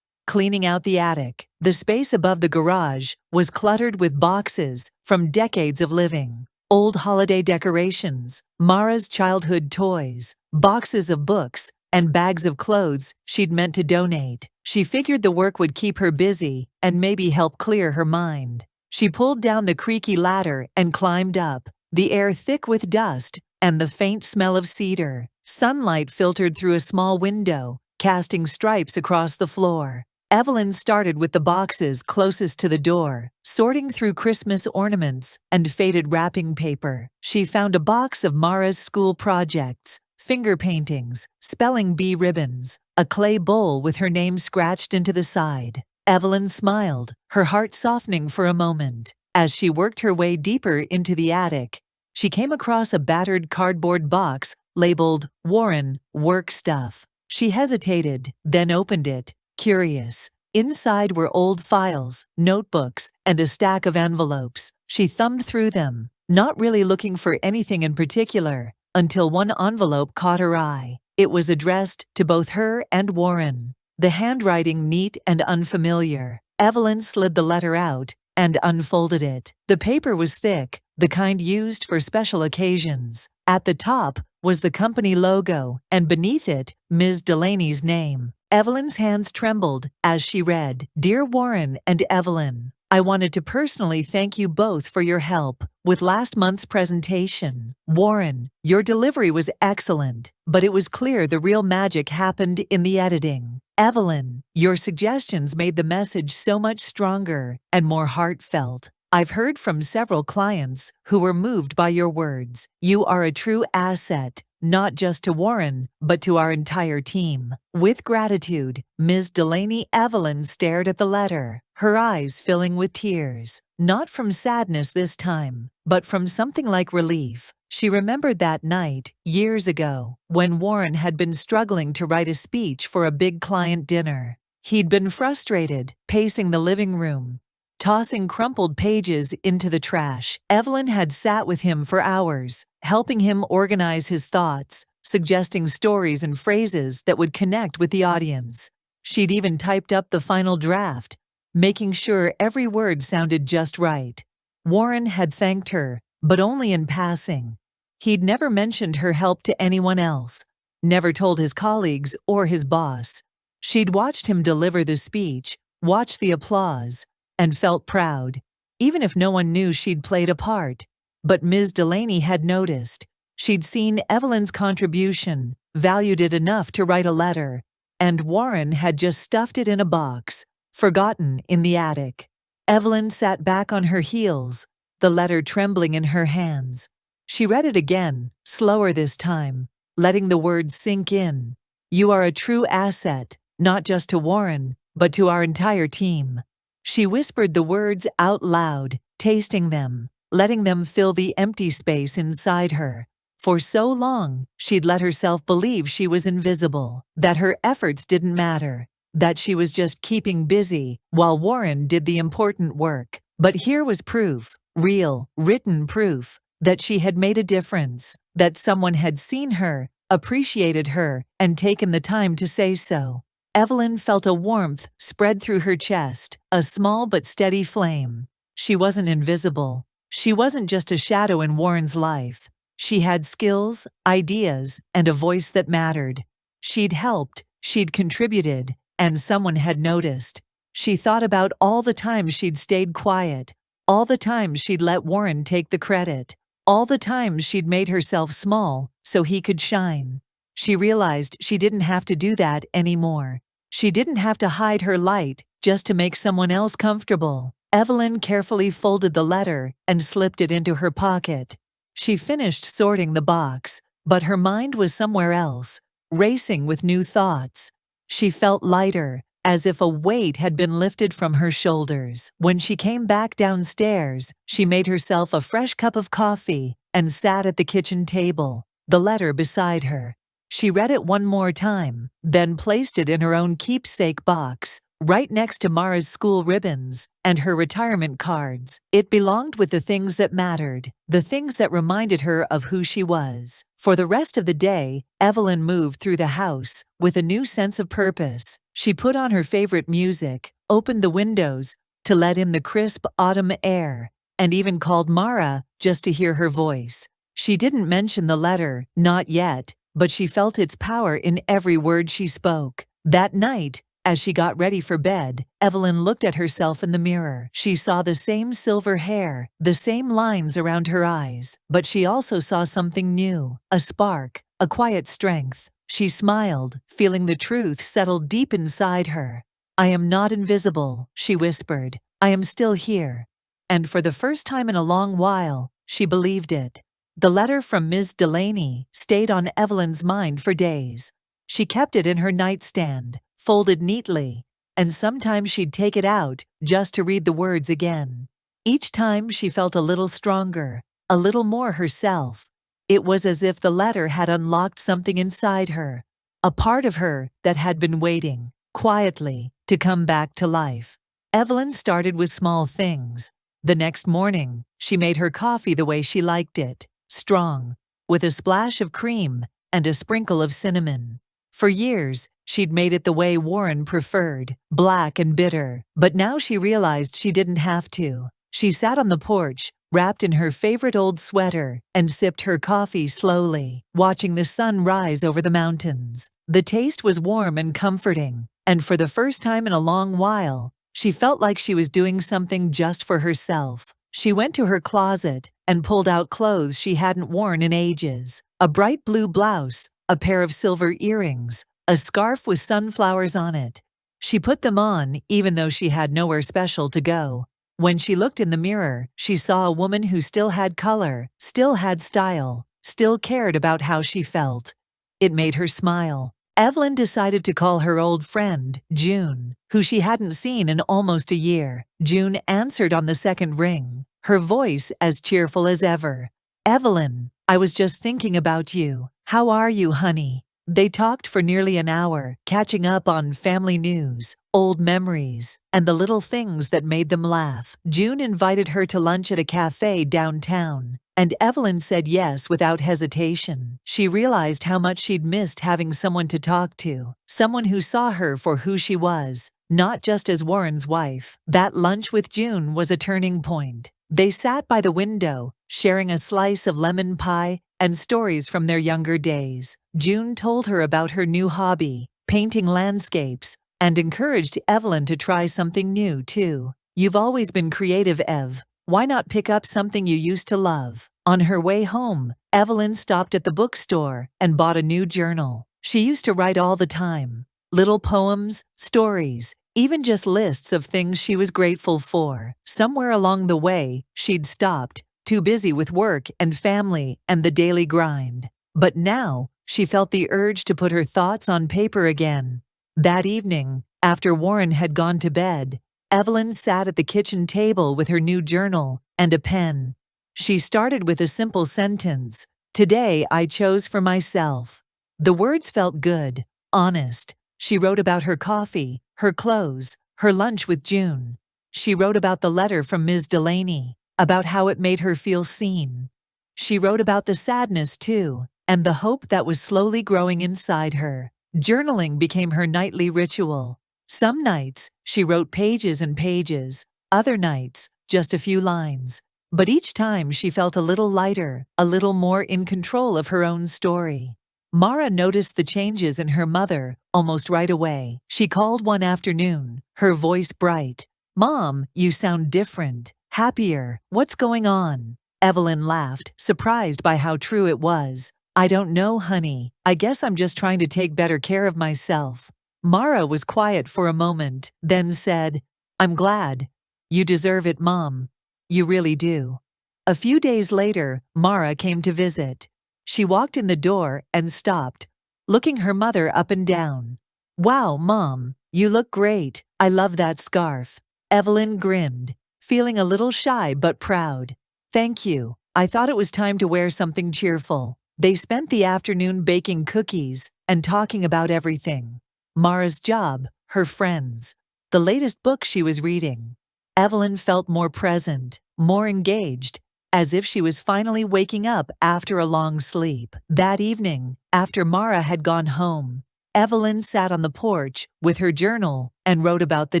Cleaning out the attic. The space above the garage was cluttered with boxes from decades of living. Old holiday decorations, Mara's childhood toys, boxes of books, and bags of clothes she'd meant to donate. She figured the work would keep her busy and maybe help clear her mind. She pulled down the creaky ladder and climbed up, the air thick with dust and the faint smell of cedar. Sunlight filtered through a small window, casting stripes across the floor. Evelyn started with the boxes closest to the door, sorting through Christmas ornaments and faded wrapping paper. She found a box of Mara's school projects, finger paintings, spelling bee ribbons, a clay bowl with her name scratched into the side. Evelyn smiled, her heart softening for a moment. As she worked her way deeper into the attic, she came across a battered cardboard box labeled Warren Work Stuff. She hesitated, then opened it, curious. Inside were old files, notebooks, and a stack of envelopes. She thumbed through them, not really looking for anything in particular, until one envelope caught her eye. It was addressed to both her and Warren, the handwriting neat and unfamiliar. Evelyn slid the letter out and unfolded it. The paper was thick, the kind used for special occasions. At the top was the company logo, and beneath it, Ms. Delaney's name. Evelyn's hands trembled as she read, "Dear Warren and Evelyn, I wanted to personally thank you both for your help with last month's presentation. Warren, your delivery was excellent, but it was clear the real magic happened in the editing. Evelyn, your suggestions made the message so much stronger and more heartfelt. I've heard from several clients who were moved by your words. You are a true asset, not just to Warren, but to our entire team. With gratitude, Ms. Delaney." Evelyn stared at the letter, her eyes filling with tears. Not from sadness this time, but from something like relief. She remembered that night, years ago, when Warren had been struggling to write a speech for a big client dinner. He'd been frustrated, pacing the living room, tossing crumpled pages into the trash. Evelyn had sat with him for hours, helping him organize his thoughts, suggesting stories and phrases that would connect with the audience. She'd even typed up the final draft, making sure every word sounded just right. Warren had thanked her, but only in passing. He'd never mentioned her help to anyone else, never told his colleagues or his boss. She'd watched him deliver the speech, watched the applause, and felt proud, even if no one knew she'd played a part. But Ms. Delaney had noticed. She'd seen Evelyn's contribution, valued it enough to write a letter, and Warren had just stuffed it in a box, forgotten in the attic. Evelyn sat back on her heels, the letter trembling in her hands. She read it again, slower this time, letting the words sink in. You are a true asset, not just to Warren, but to our entire team. She whispered the words out loud, tasting them, letting them fill the empty space inside her. For so long, she'd let herself believe she was invisible, that her efforts didn't matter, that she was just keeping busy while Warren did the important work. But here was proof, real, written proof, that she had made a difference, that someone had seen her, appreciated her, and taken the time to say so. Evelyn felt a warmth spread through her chest, a small but steady flame. She wasn't invisible. She wasn't just a shadow in Warren's life. She had skills, ideas, and a voice that mattered. She'd helped, she'd contributed, and someone had noticed. She thought about all the times she'd stayed quiet, all the times she'd let Warren take the credit, all the times she'd made herself small so he could shine. She realized she didn't have to do that anymore. She didn't have to hide her light just to make someone else comfortable. Evelyn carefully folded the letter and slipped it into her pocket. She finished sorting the box, but her mind was somewhere else, racing with new thoughts. She felt lighter, as if a weight had been lifted from her shoulders. When she came back downstairs, she made herself a fresh cup of coffee and sat at the kitchen table, the letter beside her. She read it one more time, then placed it in her own keepsake box, right next to Mara's school ribbons and her retirement cards. It belonged with the things that mattered, the things that reminded her of who she was. For the rest of the day, Evelyn moved through the house with a new sense of purpose. She put on her favorite music, opened the windows to let in the crisp autumn air, and even called Mara just to hear her voice. She didn't mention the letter, not yet, but she felt its power in every word she spoke. That night, as she got ready for bed, Evelyn looked at herself in the mirror. She saw the same silver hair, the same lines around her eyes, but she also saw something new, a spark, a quiet strength. She smiled, feeling the truth settle deep inside her. "I am not invisible," she whispered. "I am still here." And for the first time in a long while, she believed it. The letter from Ms. Delaney stayed on Evelyn's mind for days. She kept it in her nightstand, folded neatly, and sometimes she'd take it out just to read the words again. Each time she felt a little stronger, a little more herself. It was as if the letter had unlocked something inside her, a part of her that had been waiting, quietly, to come back to life. Evelyn started with small things. The next morning, she made her coffee the way she liked it, strong, with a splash of cream and a sprinkle of cinnamon. For years, she'd made it the way Warren preferred, black and bitter, but now she realized she didn't have to. She sat on the porch, wrapped in her favorite old sweater, and sipped her coffee slowly, watching the sun rise over the mountains. The taste was warm and comforting, and for the first time in a long while, she felt like she was doing something just for herself. She went to her closet and pulled out clothes she hadn't worn in ages, a bright blue blouse, a pair of silver earrings, a scarf with sunflowers on it. She put them on even though she had nowhere special to go. When she looked in the mirror, she saw a woman who still had color, still had style, still cared about how she felt. It made her smile. Evelyn decided to call her old friend, June, who she hadn't seen in almost a year. June answered on the second ring, her voice as cheerful as ever. "Evelyn, I was just thinking about you. How are you, honey?" They talked for nearly an hour, catching up on family news, old memories, and the little things that made them laugh. June invited her to lunch at a cafe downtown, and Evelyn said yes without hesitation. She realized how much she'd missed having someone to talk to, someone who saw her for who she was, not just as Warren's wife. That lunch with June was a turning point. They sat by the window, sharing a slice of lemon pie and stories from their younger days. June told her about her new hobby, painting landscapes, and encouraged Evelyn to try something new, too. "You've always been creative, Ev. Why not pick up something you used to love?" On her way home, Evelyn stopped at the bookstore and bought a new journal. She used to write all the time. Little poems, stories, even just lists of things she was grateful for. Somewhere along the way, she'd stopped, too busy with work and family and the daily grind. But now, she felt the urge to put her thoughts on paper again. That evening, after Warren had gone to bed, Evelyn sat at the kitchen table with her new journal and a pen. She started with a simple sentence, Today I chose for myself. The words felt good, honest. She wrote about her coffee, her clothes, her lunch with June. She wrote about the letter from Ms. Delaney, about how it made her feel seen. She wrote about the sadness too, and the hope that was slowly growing inside her. Journaling became her nightly ritual. Some nights, she wrote pages and pages. Other nights, just a few lines. But each time she felt a little lighter, a little more in control of her own story. Mara noticed the changes in her mother almost right away. She called one afternoon, her voice bright. "Mom, you sound different, happier. What's going on?" Evelyn laughed, surprised by how true it was. "I don't know, honey. I guess I'm just trying to take better care of myself." Mara was quiet for a moment, then said, "I'm glad. You deserve it, Mom. You really do." A few days later, Mara came to visit. She walked in the door and stopped, looking her mother up and down. "Wow, Mom, you look great. I love that scarf." Evelyn grinned, feeling a little shy but proud. "Thank you. I thought it was time to wear something cheerful." They spent the afternoon baking cookies and talking about everything. Mara's job, her friends, the latest book she was reading. Evelyn felt more present, more engaged, as if she was finally waking up after a long sleep. That evening, after Mara had gone home, Evelyn sat on the porch with her journal and wrote about the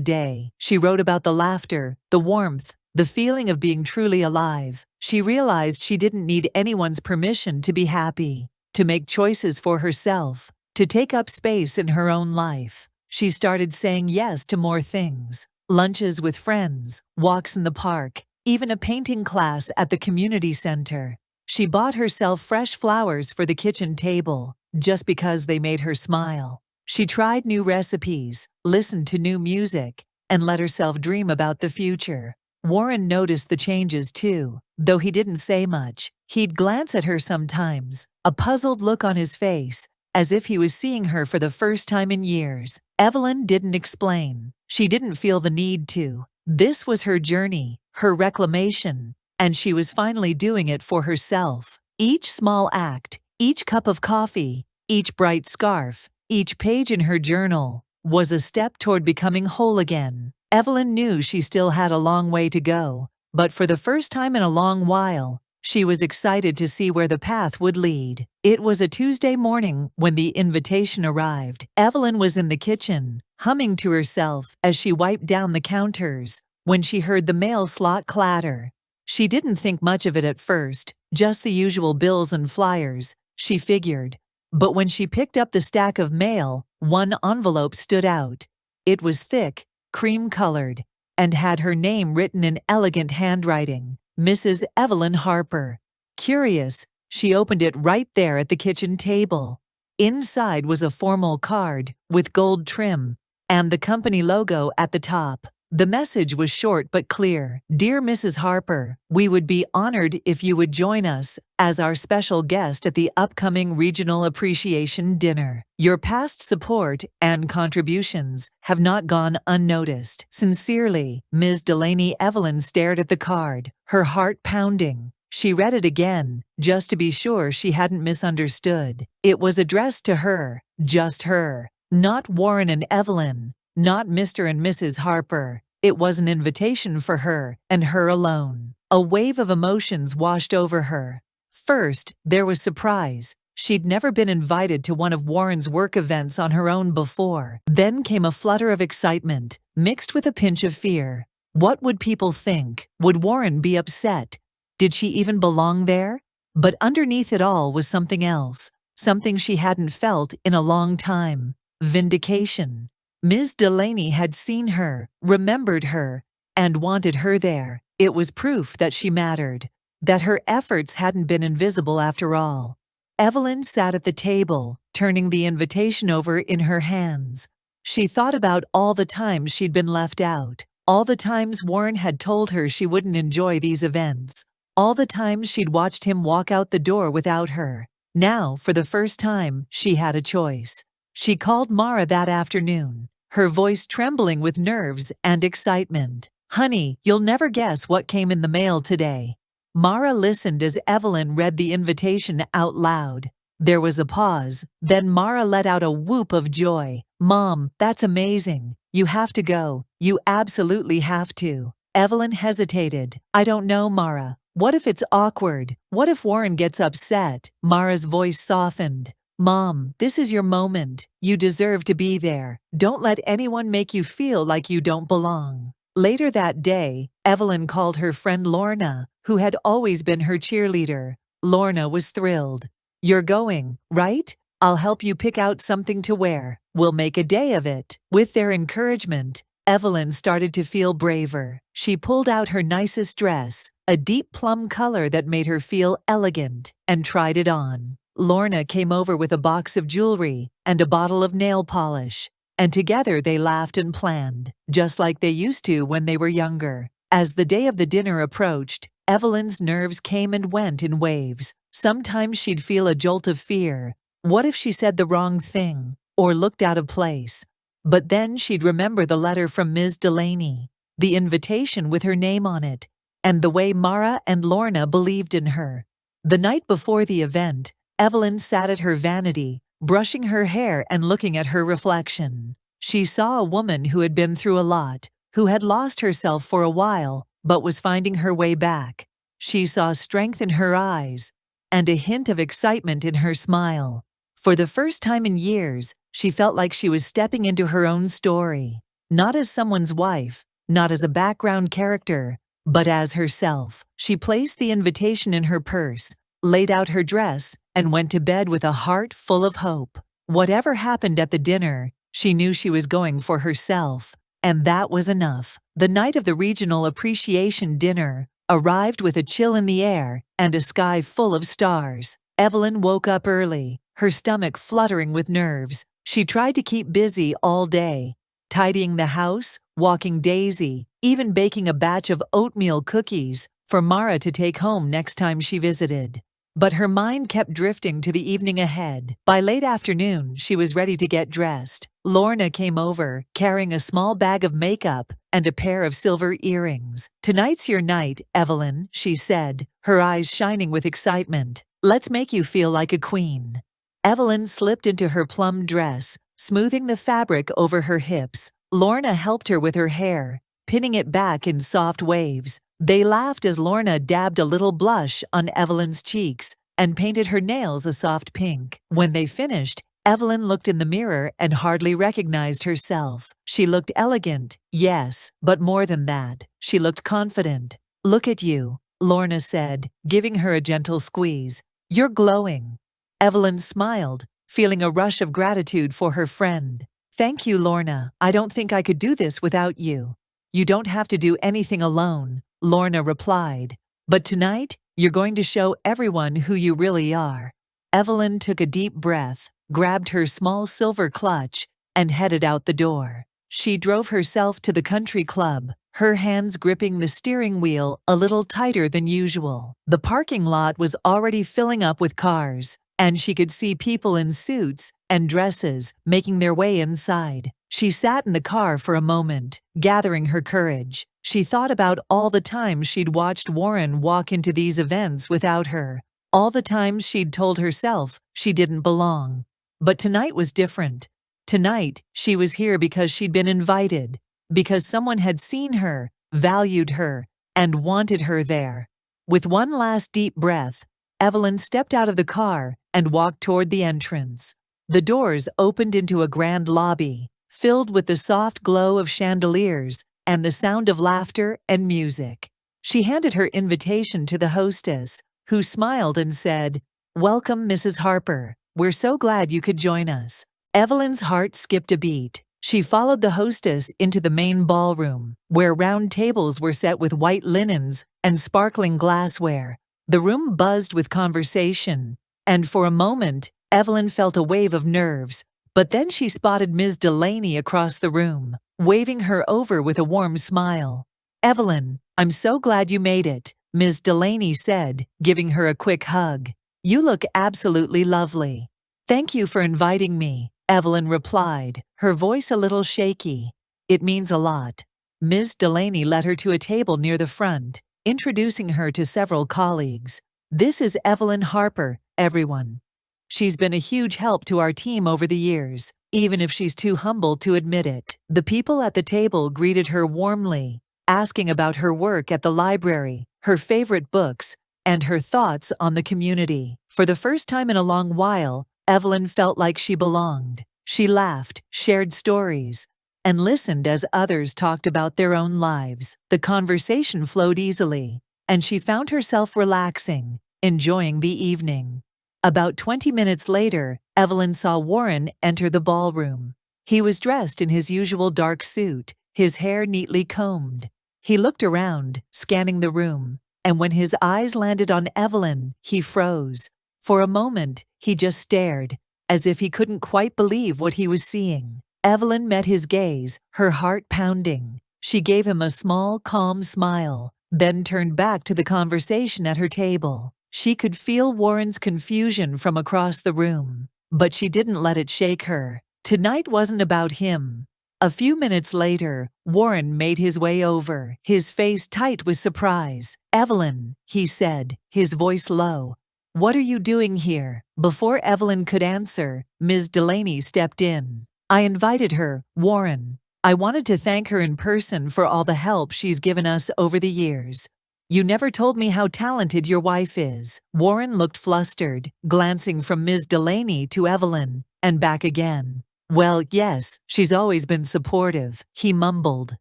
day. She wrote about the laughter, the warmth, the feeling of being truly alive. She realized she didn't need anyone's permission to be happy, to make choices for herself, to take up space in her own life. She started saying yes to more things. Lunches with friends, walks in the park, even a painting class at the community center. She bought herself fresh flowers for the kitchen table, just because they made her smile. She tried new recipes, listened to new music, and let herself dream about the future. Warren noticed the changes too, though he didn't say much. He'd glance at her sometimes, a puzzled look on his face, as if he was seeing her for the first time in years. Evelyn didn't explain. She didn't feel the need to. This was her journey, her reclamation, and she was finally doing it for herself. Each small act, each cup of coffee, each bright scarf, each page in her journal was a step toward becoming whole again. Evelyn knew she still had a long way to go, but for the first time in a long while, she was excited to see where the path would lead. It was a Tuesday morning when the invitation arrived. Evelyn was in the kitchen, humming to herself as she wiped down the counters, when she heard the mail slot clatter. She didn't think much of it at first, just the usual bills and flyers, she figured. But when she picked up the stack of mail, one envelope stood out. It was thick, cream-colored, and had her name written in elegant handwriting, Mrs. Evelyn Harper. Curious, she opened it right there at the kitchen table. Inside was a formal card with gold trim and the company logo at the top. The message was short but clear. "Dear Mrs. Harper, we would be honored if you would join us as our special guest at the upcoming Regional Appreciation Dinner. Your past support and contributions have not gone unnoticed. Sincerely, Ms. Delaney." Evelyn stared at the card, her heart pounding. She read it again, just to be sure she hadn't misunderstood. It was addressed to her, just her. Not Warren and Evelyn, not Mr. and Mrs. Harper. It was an invitation for her, and her alone. A wave of emotions washed over her. First, there was surprise. She'd never been invited to one of Warren's work events on her own before. Then came a flutter of excitement, mixed with a pinch of fear. What would people think? Would Warren be upset? Did she even belong there? But underneath it all was something else, something she hadn't felt in a long time. Vindication. Ms. Delaney had seen her, remembered her, and wanted her there. It was proof that she mattered, that her efforts hadn't been invisible after all. Evelyn sat at the table, turning the invitation over in her hands. She thought about all the times she'd been left out, all the times Warren had told her she wouldn't enjoy these events, all the times she'd watched him walk out the door without her. Now, for the first time, she had a choice. She called Mara that afternoon, her voice trembling with nerves and excitement. "Honey, you'll never guess what came in the mail today." Mara listened as Evelyn read the invitation out loud. There was a pause, then Mara let out a whoop of joy. "Mom, that's amazing. You have to go. You absolutely have to." Evelyn hesitated. "I don't know, Mara. What if it's awkward? What if Warren gets upset?" Mara's voice softened. "Mom, this is your moment. You deserve to be there. Don't let anyone make you feel like you don't belong." Later that day, Evelyn called her friend Lorna, who had always been her cheerleader. Lorna was thrilled. "You're going, right? I'll help you pick out something to wear. We'll make a day of it." With their encouragement, Evelyn started to feel braver. She pulled out her nicest dress, a deep plum color that made her feel elegant, and tried it on. Lorna came over with a box of jewelry and a bottle of nail polish, and together they laughed and planned, just like they used to when they were younger. As the day of the dinner approached, Evelyn's nerves came and went in waves. Sometimes she'd feel a jolt of fear. What if she said the wrong thing or looked out of place? But then she'd remember the letter from Ms. Delaney, the invitation with her name on it, and the way Mara and Lorna believed in her. The night before the event, Evelyn sat at her vanity, brushing her hair and looking at her reflection. She saw a woman who had been through a lot, who had lost herself for a while, but was finding her way back. She saw strength in her eyes and a hint of excitement in her smile. For the first time in years, she felt like she was stepping into her own story, not as someone's wife, not as a background character, but as herself. She placed the invitation in her purse, laid out her dress, and went to bed with a heart full of hope. Whatever happened at the dinner, she knew she was going for herself, and that was enough. The night of the regional appreciation dinner arrived with a chill in the air and a sky full of stars. Evelyn woke up early, her stomach fluttering with nerves. She tried to keep busy all day, tidying the house, walking Daisy, even baking a batch of oatmeal cookies for Mara to take home next time she visited. But her mind kept drifting to the evening ahead. By late afternoon, she was ready to get dressed. Lorna came over, carrying a small bag of makeup and a pair of silver earrings. "Tonight's your night, Evelyn," she said, her eyes shining with excitement. "Let's make you feel like a queen." Evelyn slipped into her plum dress, smoothing the fabric over her hips. Lorna helped her with her hair, pinning it back in soft waves. They laughed as Lorna dabbed a little blush on Evelyn's cheeks and painted her nails a soft pink. When they finished, Evelyn looked in the mirror and hardly recognized herself. She looked elegant, yes, but more than that, she looked confident. "Look at you," Lorna said, giving her a gentle squeeze. "You're glowing." Evelyn smiled, feeling a rush of gratitude for her friend. "Thank you, Lorna. I don't think I could do this without you." "You don't have to do anything alone," Lorna replied. "But tonight, you're going to show everyone who you really are." Evelyn took a deep breath, grabbed her small silver clutch, and headed out the door. She drove herself to the country club, her hands gripping the steering wheel a little tighter than usual. The parking lot was already filling up with cars, and she could see people in suits and dresses making their way inside. She sat in the car for a moment, gathering her courage. She thought about all the times she'd watched Warren walk into these events without her, all the times she'd told herself she didn't belong. But tonight was different. Tonight, she was here because she'd been invited, because someone had seen her, valued her, and wanted her there. With one last deep breath, Evelyn stepped out of the car and walked toward the entrance. The doors opened into a grand lobby, filled with the soft glow of chandeliers and the sound of laughter and music. She handed her invitation to the hostess, who smiled and said, "Welcome, Mrs. Harper. We're so glad you could join us." Evelyn's heart skipped a beat. She followed the hostess into the main ballroom, where round tables were set with white linens and sparkling glassware. The room buzzed with conversation, and for a moment, Evelyn felt a wave of nerves. But then she spotted Ms. Delaney across the room, waving her over with a warm smile. "Evelyn, I'm so glad you made it," Ms. Delaney said, giving her a quick hug. "You look absolutely lovely." "Thank you for inviting me," Evelyn replied, her voice a little shaky. "It means a lot." Ms. Delaney led her to a table near the front, introducing her to several colleagues. "This is Evelyn Harper, everyone. She's been a huge help to our team over the years, even if she's too humble to admit it." The people at the table greeted her warmly, asking about her work at the library, her favorite books, and her thoughts on the community. For the first time in a long while, Evelyn felt like she belonged. She laughed, shared stories, and listened as others talked about their own lives. The conversation flowed easily, and she found herself relaxing, enjoying the evening. About 20 minutes later, Evelyn saw Warren enter the ballroom. He was dressed in his usual dark suit, his hair neatly combed. He looked around, scanning the room, and when his eyes landed on Evelyn, he froze. For a moment, he just stared, as if he couldn't quite believe what he was seeing. Evelyn met his gaze, her heart pounding. She gave him a small, calm smile, then turned back to the conversation at her table. She could feel Warren's confusion from across the room, but she didn't let it shake her. Tonight wasn't about him. A few minutes later, Warren made his way over, his face tight with surprise. "Evelyn," he said, his voice low. "What are you doing here?" Before Evelyn could answer, Ms. Delaney stepped in. "I invited her, Warren. I wanted to thank her in person for all the help she's given us over the years. You never told me how talented your wife is." Warren looked flustered, glancing from Ms. Delaney to Evelyn, and back again. "Well, yes, she's always been supportive," he mumbled.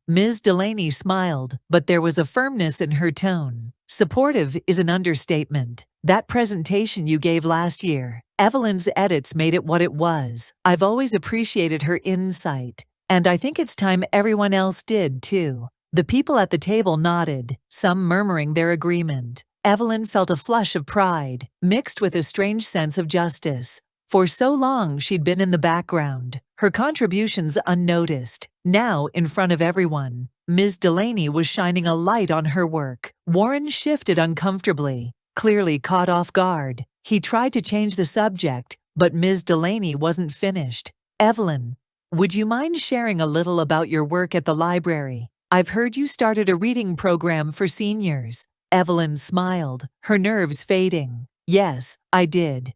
Ms. Delaney smiled, but there was a firmness in her tone. "Supportive is an understatement. That presentation you gave last year, Evelyn's edits made it what it was. I've always appreciated her insight, and I think it's time everyone else did, too." The people at the table nodded, some murmuring their agreement. Evelyn felt a flush of pride, mixed with a strange sense of justice. For so long she'd been in the background, her contributions unnoticed. Now, in front of everyone, Ms. Delaney was shining a light on her work. Warren shifted uncomfortably, clearly caught off guard. He tried to change the subject, but Ms. Delaney wasn't finished. "Evelyn, would you mind sharing a little about your work at the library? I've heard you started a reading program for seniors." Evelyn smiled, her nerves fading. "Yes, I did.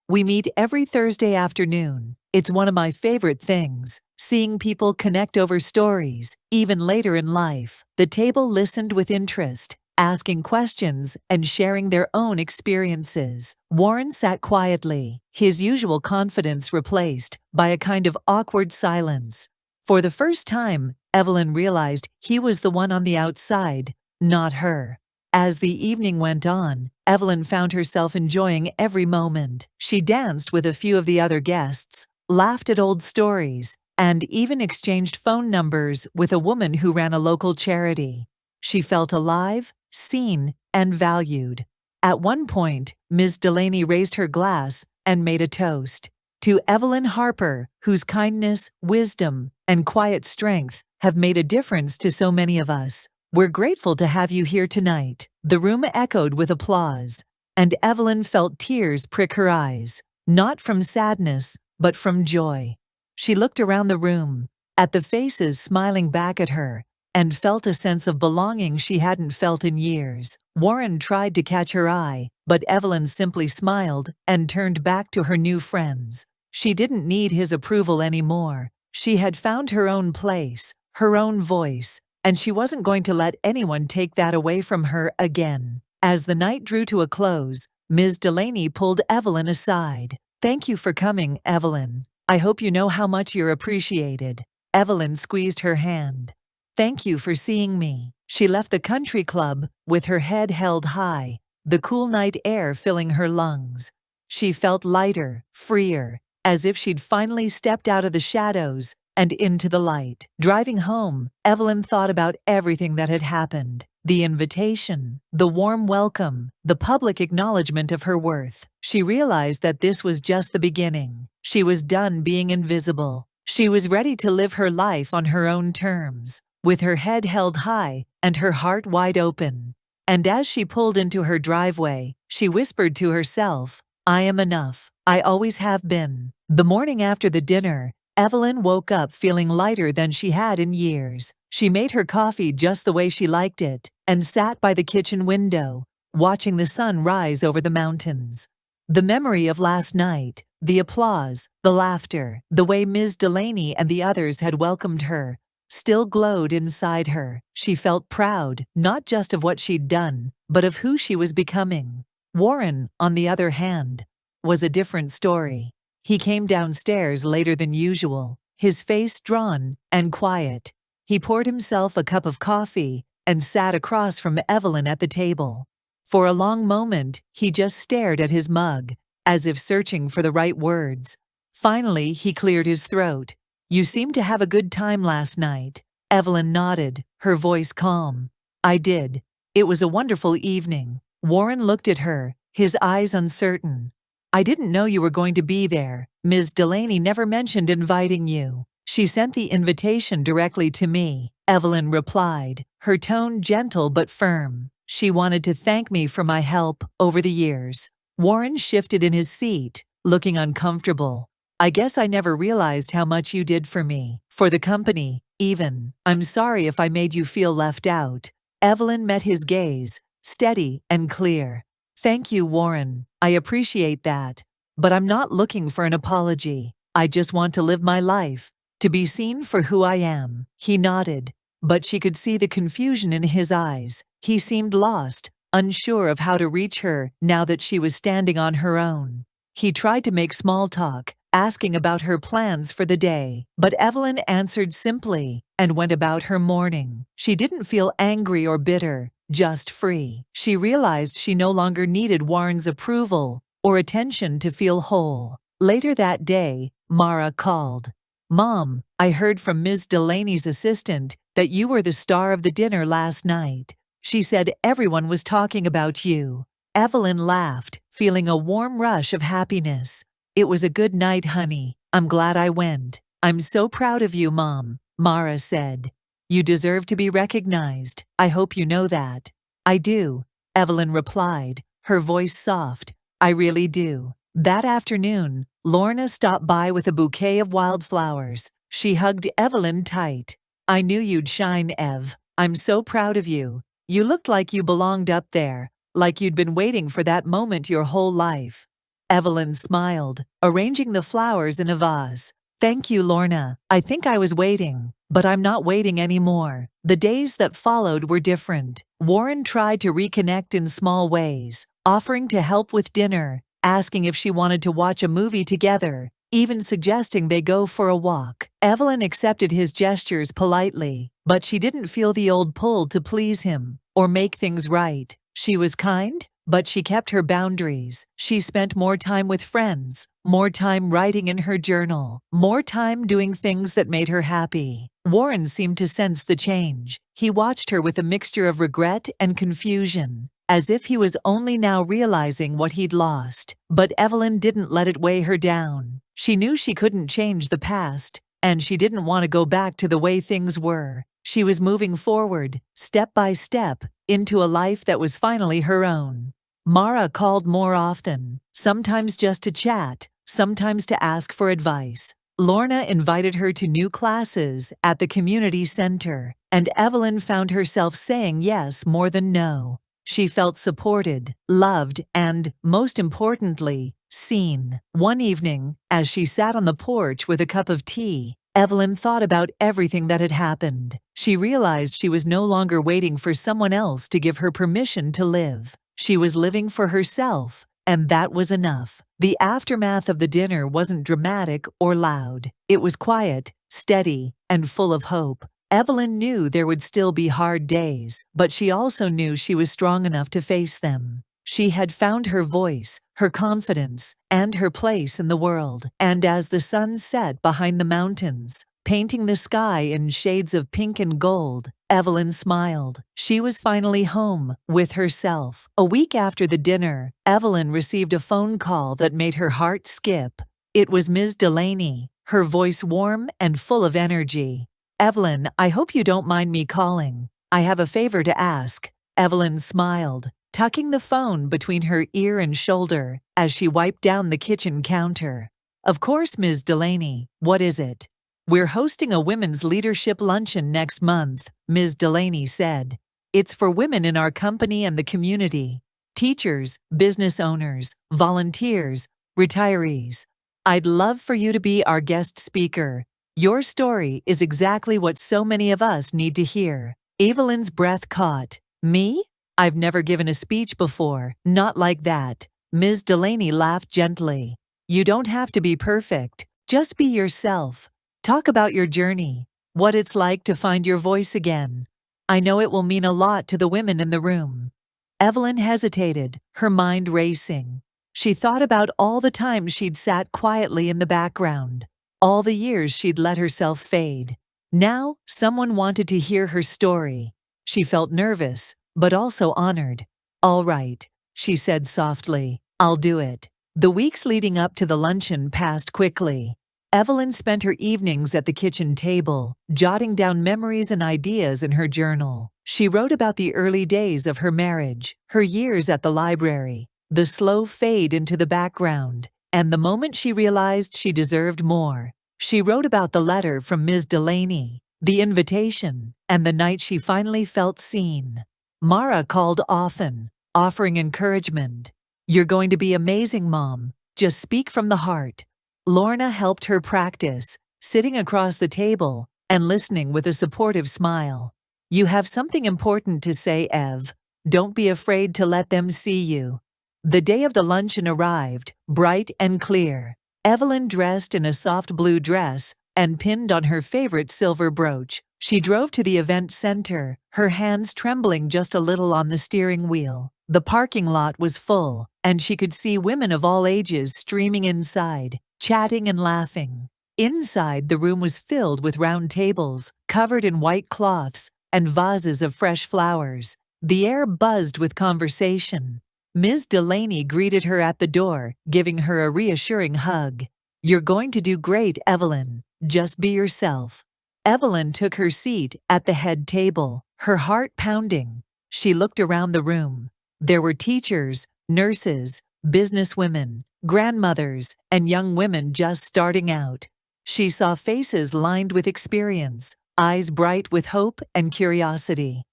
We meet every Thursday afternoon. It's one of my favorite things, seeing people connect over stories, even later in life." The table listened with interest, asking questions and sharing their own experiences. Warren sat quietly, his usual confidence replaced by a kind of awkward silence. For the first time, Evelyn realized he was the one on the outside, not her. As the evening went on, Evelyn found herself enjoying every moment. She danced with a few of the other guests, laughed at old stories, and even exchanged phone numbers with a woman who ran a local charity. She felt alive, seen, and valued. At one point, Ms. Delaney raised her glass and made a toast. "To Evelyn Harper, whose kindness, wisdom, and quiet strength have made a difference to so many of us. We're grateful to have you here tonight." The room echoed with applause, and Evelyn felt tears prick her eyes, not from sadness, but from joy. She looked around the room, at the faces smiling back at her, and felt a sense of belonging she hadn't felt in years. Warren tried to catch her eye, but Evelyn simply smiled and turned back to her new friends. She didn't need his approval anymore. She had found her own place, her own voice, and she wasn't going to let anyone take that away from her again. As the night drew to a close, Ms. Delaney pulled Evelyn aside. "Thank you for coming, Evelyn. I hope you know how much you're appreciated." Evelyn squeezed her hand. "Thank you for seeing me." She left the country club with her head held high, the cool night air filling her lungs. She felt lighter, freer, as if she'd finally stepped out of the shadows and into the light. Driving home, Evelyn thought about everything that had happened. The invitation, the warm welcome, the public acknowledgement of her worth. She realized that this was just the beginning. She was done being invisible. She was ready to live her life on her own terms, with her head held high and her heart wide open. And as she pulled into her driveway, she whispered to herself, "I am enough. I always have been." The morning after the dinner, Evelyn woke up feeling lighter than she had in years. She made her coffee just the way she liked it and sat by the kitchen window, watching the sun rise over the mountains. The memory of last night, the applause, the laughter, the way Ms. Delaney and the others had welcomed her, still glowed inside her. She felt proud, not just of what she'd done, but of who she was becoming. Warren, on the other hand, was a different story. He came downstairs later than usual, his face drawn and quiet. He poured himself a cup of coffee and sat across from Evelyn at the table. For a long moment, he just stared at his mug, as if searching for the right words. Finally, he cleared his throat. "You seemed to have a good time last night." Evelyn nodded, her voice calm. "I did. It was a wonderful evening." Warren looked at her, his eyes uncertain. "I didn't know you were going to be there. Ms. Delaney never mentioned inviting you. She sent the invitation directly to me," Evelyn replied, her tone gentle but firm. "She wanted to thank me for my help over the years." Warren shifted in his seat, looking uncomfortable. "I guess I never realized how much you did for me, for the company, even. I'm sorry if I made you feel left out." Evelyn met his gaze, steady and clear. "Thank you, Warren. I appreciate that. But I'm not looking for an apology. I just want to live my life, to be seen for who I am." He nodded, but she could see the confusion in his eyes. He seemed lost, unsure of how to reach her now that she was standing on her own. He tried to make small talk, asking about her plans for the day, but Evelyn answered simply and went about her morning. She didn't feel angry or bitter, just free. She realized she no longer needed Warren's approval or attention to feel whole. Later that day, Mara called. "Mom, I heard from Ms. Delaney's assistant that you were the star of the dinner last night. She said everyone was talking about you." Evelyn laughed, feeling a warm rush of happiness. "It was a good night, honey. I'm glad I went." "I'm so proud of you, Mom," Mara said. "You deserve to be recognized. I hope you know that." "I do," Evelyn replied, her voice soft. "I really do." That afternoon, Lorna stopped by with a bouquet of wildflowers. She hugged Evelyn tight. "I knew you'd shine, Ev. I'm so proud of you. You looked like you belonged up there, like you'd been waiting for that moment your whole life." Evelyn smiled, arranging the flowers in a vase. "Thank you, Lorna. I think I was waiting, but I'm not waiting anymore." The days that followed were different. Warren tried to reconnect in small ways, offering to help with dinner, asking if she wanted to watch a movie together, even suggesting they go for a walk. Evelyn accepted his gestures politely, but she didn't feel the old pull to please him or make things right. She was kind, but she kept her boundaries. She spent more time with friends, more time writing in her journal, more time doing things that made her happy. Warren seemed to sense the change. He watched her with a mixture of regret and confusion, as if he was only now realizing what he'd lost. But Evelyn didn't let it weigh her down. She knew she couldn't change the past, and she didn't want to go back to the way things were. She was moving forward, step by step, into a life that was finally her own. Mara called more often, sometimes just to chat, sometimes to ask for advice. Lorna invited her to new classes at the community center, and Evelyn found herself saying yes more than no. She felt supported, loved, and, most importantly, seen. One evening, as she sat on the porch with a cup of tea, Evelyn thought about everything that had happened. She realized she was no longer waiting for someone else to give her permission to live. She was living for herself, and that was enough. The aftermath of the dinner wasn't dramatic or loud. It was quiet, steady, and full of hope. Evelyn knew there would still be hard days, but she also knew she was strong enough to face them. She had found her voice, her confidence, and her place in the world. And as the sun set behind the mountains, painting the sky in shades of pink and gold, Evelyn smiled. She was finally home, with herself. A week after the dinner, Evelyn received a phone call that made her heart skip. It was Ms. Delaney, her voice warm and full of energy. "Evelyn, I hope you don't mind me calling. I have a favor to ask." Evelyn smiled, tucking the phone between her ear and shoulder as she wiped down the kitchen counter. "Of course, Ms. Delaney. What is it?" We're hosting a women's leadership luncheon next month, Ms. Delaney said. It's for women in our company and the community. Teachers, business owners, volunteers, retirees. I'd love for you to be our guest speaker. Your story is exactly what so many of us need to hear. Evelyn's breath caught. Me? I've never given a speech before. Not like that. Ms. Delaney laughed gently. You don't have to be perfect. Just be yourself. Talk about your journey, what it's like to find your voice again. I know it will mean a lot to the women in the room. Evelyn hesitated, her mind racing. She thought about all the times she'd sat quietly in the background, all the years she'd let herself fade. Now, someone wanted to hear her story. She felt nervous, but also honored. All right, she said softly, I'll do it. The weeks leading up to the luncheon passed quickly. Evelyn spent her evenings at the kitchen table, jotting down memories and ideas in her journal. She wrote about the early days of her marriage, her years at the library, the slow fade into the background, and the moment she realized she deserved more. She wrote about the letter from Ms. Delaney, the invitation, and the night she finally felt seen. Mara called often, offering encouragement. You're going to be amazing, Mom. Just speak from the heart. Lorna helped her practice, sitting across the table and listening with a supportive smile. You have something important to say, Ev. Don't be afraid to let them see you. The day of the luncheon arrived, bright and clear. Evelyn dressed in a soft blue dress and pinned on her favorite silver brooch. She drove to the event center, her hands trembling just a little on the steering wheel. The parking lot was full, and she could see women of all ages streaming inside, chatting and laughing. Inside, the room was filled with round tables, covered in white cloths, and vases of fresh flowers. The air buzzed with conversation. Ms. Delaney greeted her at the door, giving her a reassuring hug. You're going to do great, Evelyn. Just be yourself. Evelyn took her seat at the head table, her heart pounding. She looked around the room. There were teachers, nurses, businesswomen, grandmothers, and young women just starting out. She saw faces lined with experience, eyes bright with hope and curiosity.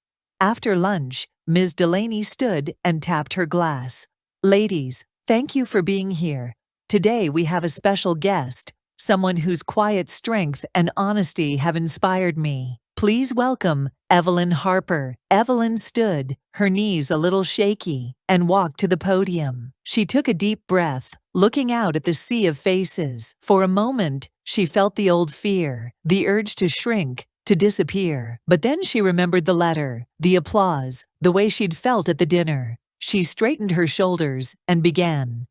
After lunch, Ms. Delaney stood and tapped her glass. Ladies, thank you for being here. Today we have a special guest, someone whose quiet strength and honesty have inspired me. Please welcome Evelyn Harper. Evelyn stood, her knees a little shaky, and walked to the podium. She took a deep breath, looking out at the sea of faces. For a moment, she felt the old fear, the urge to shrink, to disappear. But then she remembered the letter, the applause, the way she'd felt at the dinner. She straightened her shoulders and began.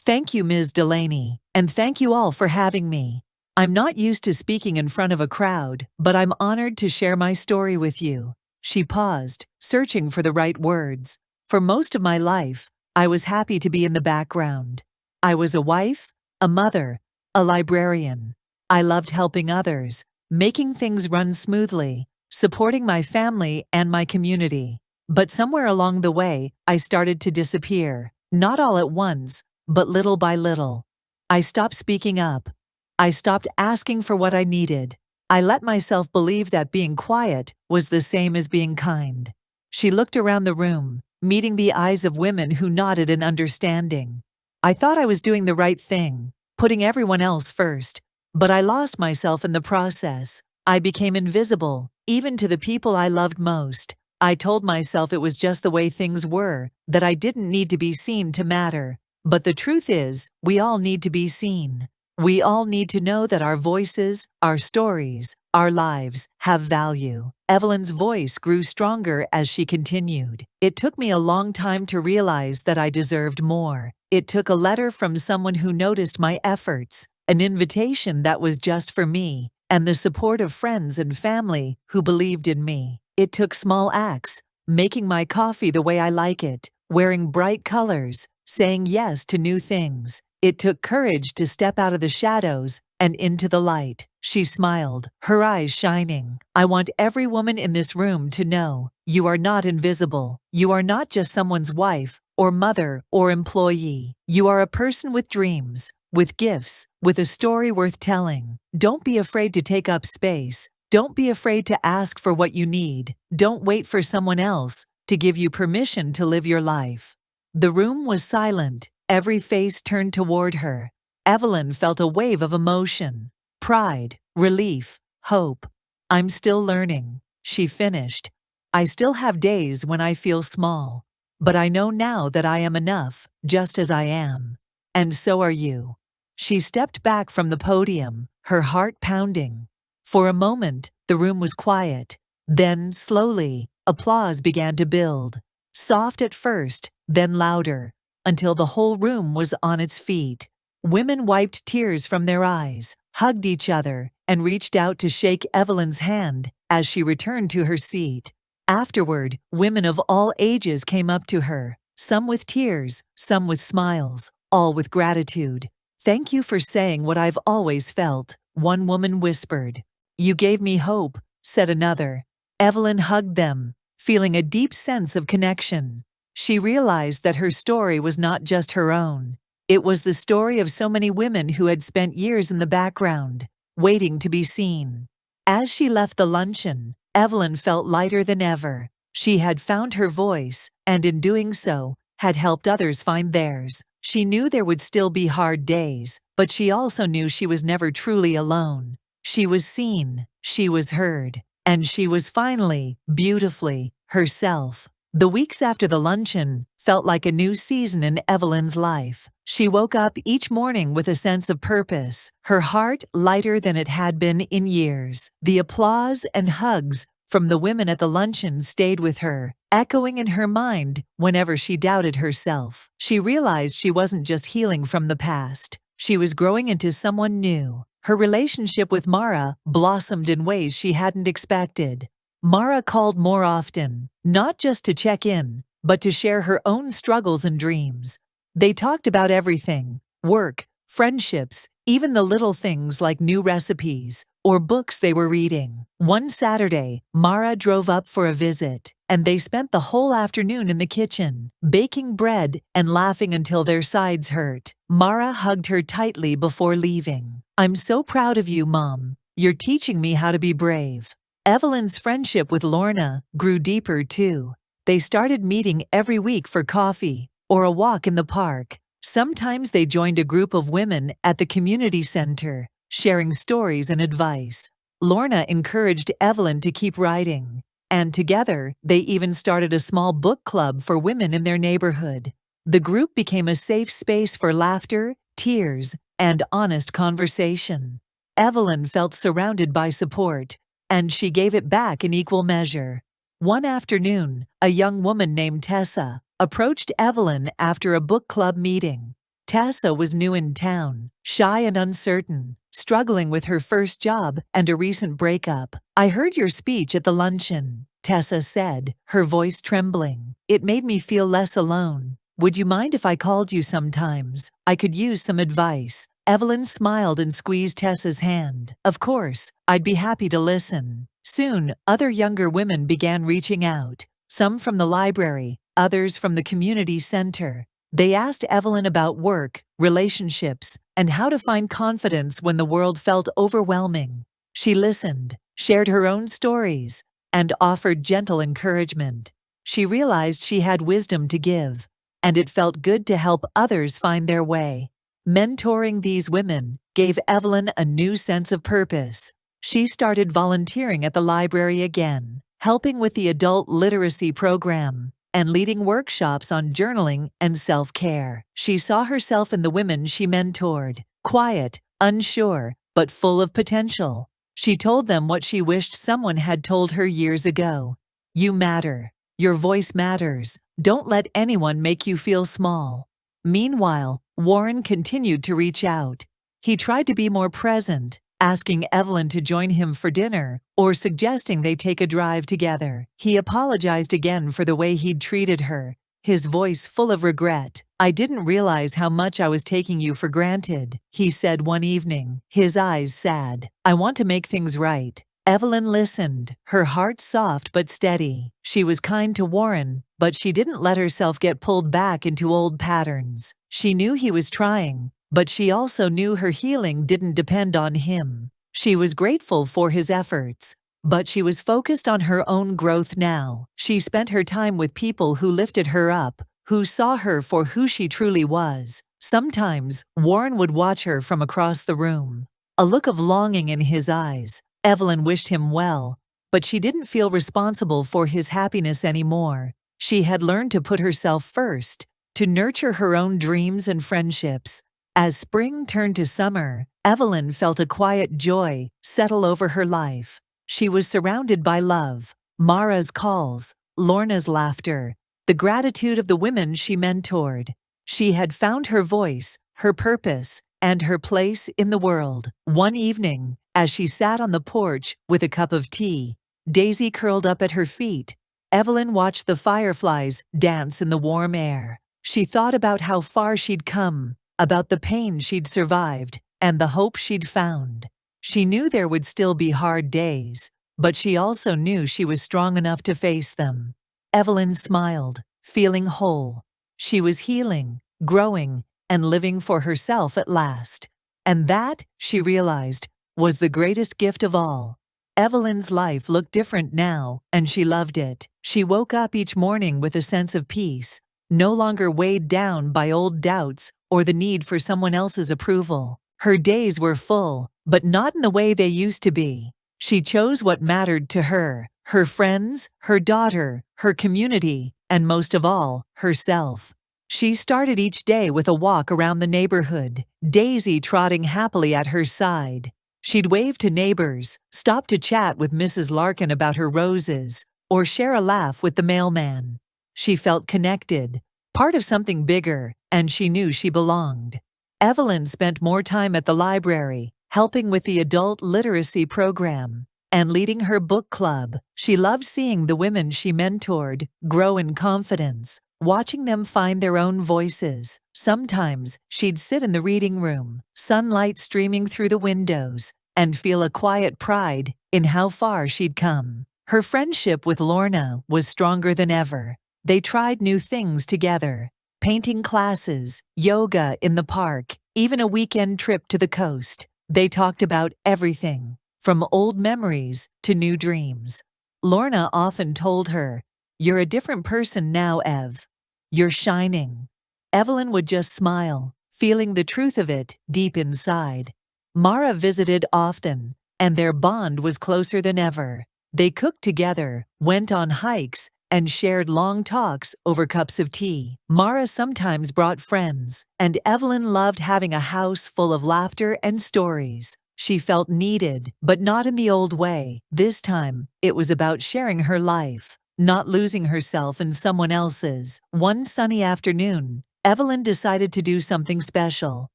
Thank you, Ms. Delaney, and thank you all for having me. I'm not used to speaking in front of a crowd, but I'm honored to share my story with you. She paused, searching for the right words. For most of my life, I was happy to be in the background. I was a wife, a mother, a librarian. I loved helping others, making things run smoothly, supporting my family and my community. But somewhere along the way, I started to disappear. Not all at once, but little by little. I stopped speaking up. I stopped asking for what I needed. I let myself believe that being quiet was the same as being kind. She looked around the room, meeting the eyes of women who nodded in understanding. I thought I was doing the right thing, putting everyone else first, but I lost myself in the process. I became invisible, even to the people I loved most. I told myself it was just the way things were, that I didn't need to be seen to matter. But the truth is, we all need to be seen. We all need to know that our voices, our stories, our lives have value. Evelyn's voice grew stronger as she continued. It took me a long time to realize that I deserved more. It took a letter from someone who noticed my efforts, an invitation that was just for me, and the support of friends and family who believed in me. It took small acts, making my coffee the way I like it, wearing bright colors, saying yes to new things. It took courage to step out of the shadows and into the light. She smiled, her eyes shining. I want every woman in this room to know, you are not invisible. You are not just someone's wife, or mother, or employee. You are a person with dreams, with gifts, with a story worth telling. Don't be afraid to take up space. Don't be afraid to ask for what you need. Don't wait for someone else to give you permission to live your life. The room was silent, every face turned toward her. Evelyn felt a wave of emotion, pride, relief, hope. I'm still learning, she finished. I still have days when I feel small, but I know now that I am enough, just as I am. And so are you. She stepped back from the podium, her heart pounding. For a moment, the room was quiet. Then, slowly, applause began to build. Soft at first, then louder, until the whole room was on its feet. Women wiped tears from their eyes, hugged each other, and reached out to shake Evelyn's hand as she returned to her seat. Afterward, women of all ages came up to her, some with tears, some with smiles, all with gratitude. "Thank you for saying what I've always felt," one woman whispered. "You gave me hope," said another. Evelyn hugged them, feeling a deep sense of connection. She realized that her story was not just her own. It was the story of so many women who had spent years in the background, waiting to be seen. As she left the luncheon, Evelyn felt lighter than ever. She had found her voice, and in doing so, had helped others find theirs. She knew there would still be hard days, but she also knew she was never truly alone. She was seen, she was heard, and she was finally, beautifully, herself. The weeks after the luncheon felt like a new season in Evelyn's life. She woke up each morning with a sense of purpose, her heart lighter than it had been in years. The applause and hugs from the women at the luncheon stayed with her, echoing in her mind whenever she doubted herself. She realized she wasn't just healing from the past. She was growing into someone new. Her relationship with Mara blossomed in ways she hadn't expected. Mara called more often, not just to check in, but to share her own struggles and dreams. They talked about everything: work, friendships, even the little things like new recipes or books they were reading. One Saturday, Mara drove up for a visit, and they spent the whole afternoon in the kitchen, baking bread and laughing until their sides hurt. Mara hugged her tightly before leaving. "I'm so proud of you, Mom. You're teaching me how to be brave." Evelyn's friendship with Lorna grew deeper too. They started meeting every week for coffee or a walk in the park. Sometimes they joined a group of women at the community center, sharing stories and advice. Lorna encouraged Evelyn to keep writing, and together they even started a small book club for women in their neighborhood. The group became a safe space for laughter, tears, and honest conversation. Evelyn felt surrounded by support, and she gave it back in equal measure. One afternoon, a young woman named Tessa approached Evelyn after a book club meeting. Tessa was new in town, shy and uncertain, struggling with her first job and a recent breakup. "I heard your speech at the luncheon," Tessa said, her voice trembling. "It made me feel less alone. Would you mind if I called you sometimes? I could use some advice." Evelyn smiled and squeezed Tessa's hand. "Of course, I'd be happy to listen." Soon, other younger women began reaching out, some from the library, others from the community center. They asked Evelyn about work, relationships, and how to find confidence when the world felt overwhelming. She listened, shared her own stories, and offered gentle encouragement. She realized she had wisdom to give, and it felt good to help others find their way. Mentoring these women gave Evelyn a new sense of purpose. She started volunteering at the library again, helping with the adult literacy program, and leading workshops on journaling and self-care. She saw herself in the women she mentored, quiet, unsure, but full of potential. She told them what she wished someone had told her years ago. "You matter. Your voice matters. Don't let anyone make you feel small." Meanwhile, Warren continued to reach out. He tried to be more present, asking Evelyn to join him for dinner or suggesting they take a drive together. He apologized again for the way he'd treated her, his voice full of regret. "I didn't realize how much I was taking you for granted," he said one evening, his eyes sad. "I want to make things right." Evelyn listened, her heart soft but steady. She was kind to Warren, but she didn't let herself get pulled back into old patterns. She knew he was trying, but she also knew her healing didn't depend on him. She was grateful for his efforts, but she was focused on her own growth now. She spent her time with people who lifted her up, who saw her for who she truly was. Sometimes, Warren would watch her from across the room, a look of longing in his eyes. Evelyn wished him well, but she didn't feel responsible for his happiness anymore. She had learned to put herself first, to nurture her own dreams and friendships. As spring turned to summer, Evelyn felt a quiet joy settle over her life. She was surrounded by love, Mara's calls, Lorna's laughter, the gratitude of the women she mentored. She had found her voice, her purpose, and her place in the world. One evening, as she sat on the porch with a cup of tea, Daisy curled up at her feet, Evelyn watched the fireflies dance in the warm air. She thought about how far she'd come, about the pain she'd survived, and the hope she'd found. She knew there would still be hard days, but she also knew she was strong enough to face them. Evelyn smiled, feeling whole. She was healing, growing, and living for herself at last. And that, she realized, was the greatest gift of all. Evelyn's life looked different now, and she loved it. She woke up each morning with a sense of peace, no longer weighed down by old doubts or the need for someone else's approval. Her days were full, but not in the way they used to be. She chose what mattered to her, her friends, her daughter, her community, and most of all, herself. She started each day with a walk around the neighborhood, Daisy trotting happily at her side. She'd wave to neighbors, stop to chat with Mrs. Larkin about her roses, or share a laugh with the mailman. She felt connected, part of something bigger, and she knew she belonged. Evelyn spent more time at the library, helping with the adult literacy program, and leading her book club. She loved seeing the women she mentored grow in confidence, watching them find their own voices. Sometimes she'd sit in the reading room, sunlight streaming through the windows, and feel a quiet pride in how far she'd come. Her friendship with Lorna was stronger than ever. They tried new things together, painting classes, yoga in the park, even a weekend trip to the coast. They talked about everything, from old memories to new dreams. Lorna often told her, "You're a different person now, Ev. You're shining." Evelyn would just smile, feeling the truth of it deep inside. Mara visited often, and their bond was closer than ever. They cooked together, went on hikes, and shared long talks over cups of tea. Mara sometimes brought friends, and Evelyn loved having a house full of laughter and stories. She felt needed, but not in the old way. This time, it was about sharing her life, not losing herself in someone else's. One sunny afternoon, Evelyn decided to do something special.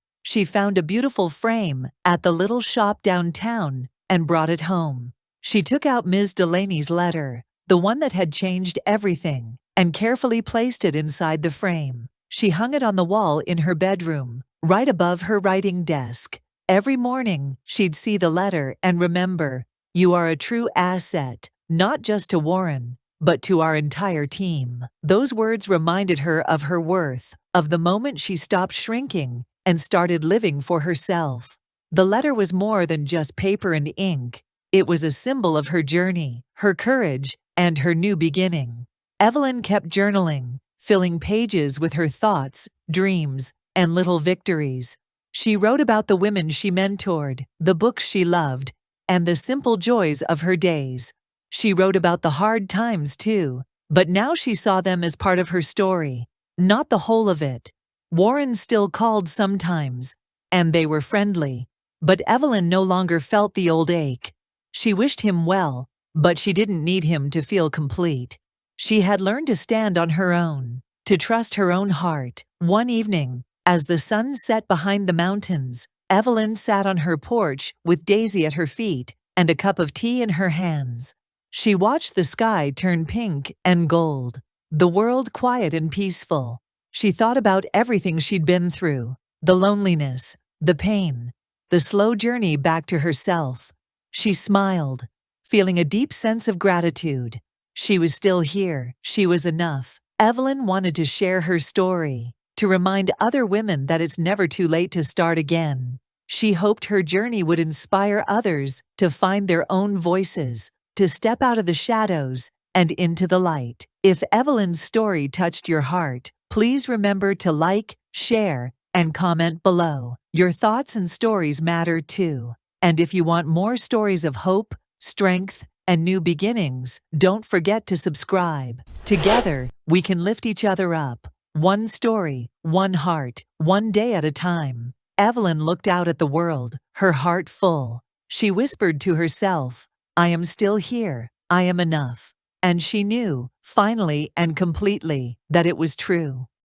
She found a beautiful frame at the little shop downtown and brought it home. She took out Ms. Delaney's letter, the one that had changed everything, and carefully placed it inside the frame. She hung it on the wall in her bedroom, right above her writing desk. Every morning, she'd see the letter and remember, "You are a true asset, not just to Warren, but to our entire team." Those words reminded her of her worth, of the moment she stopped shrinking and started living for herself. The letter was more than just paper and ink. It was a symbol of her journey, her courage, and her new beginning. Evelyn kept journaling, filling pages with her thoughts, dreams, and little victories. She wrote about the women she mentored, the books she loved, and the simple joys of her days. She wrote about the hard times too, but now she saw them as part of her story, not the whole of it. Warren still called sometimes, and they were friendly, but Evelyn no longer felt the old ache. She wished him well, but she didn't need him to feel complete. She had learned to stand on her own, to trust her own heart. One evening, as the sun set behind the mountains, Evelyn sat on her porch with Daisy at her feet and a cup of tea in her hands. She watched the sky turn pink and gold, the world quiet and peaceful. She thought about everything she'd been through, the loneliness, the pain, the slow journey back to herself. She smiled, feeling a deep sense of gratitude. She was still here. She was enough. Evelyn wanted to share her story, to remind other women that it's never too late to start again. She hoped her journey would inspire others to find their own voices, to step out of the shadows and into the light. If Evelyn's story touched your heart, please remember to like, share, and comment below. Your thoughts and stories matter too. And if you want more stories of hope, strength, and new beginnings, don't forget to subscribe. Together, we can lift each other up. One story, one heart, one day at a time. Evelyn looked out at the world, her heart full. She whispered to herself, "I am still here. I am enough." And she knew, finally and completely, that it was true.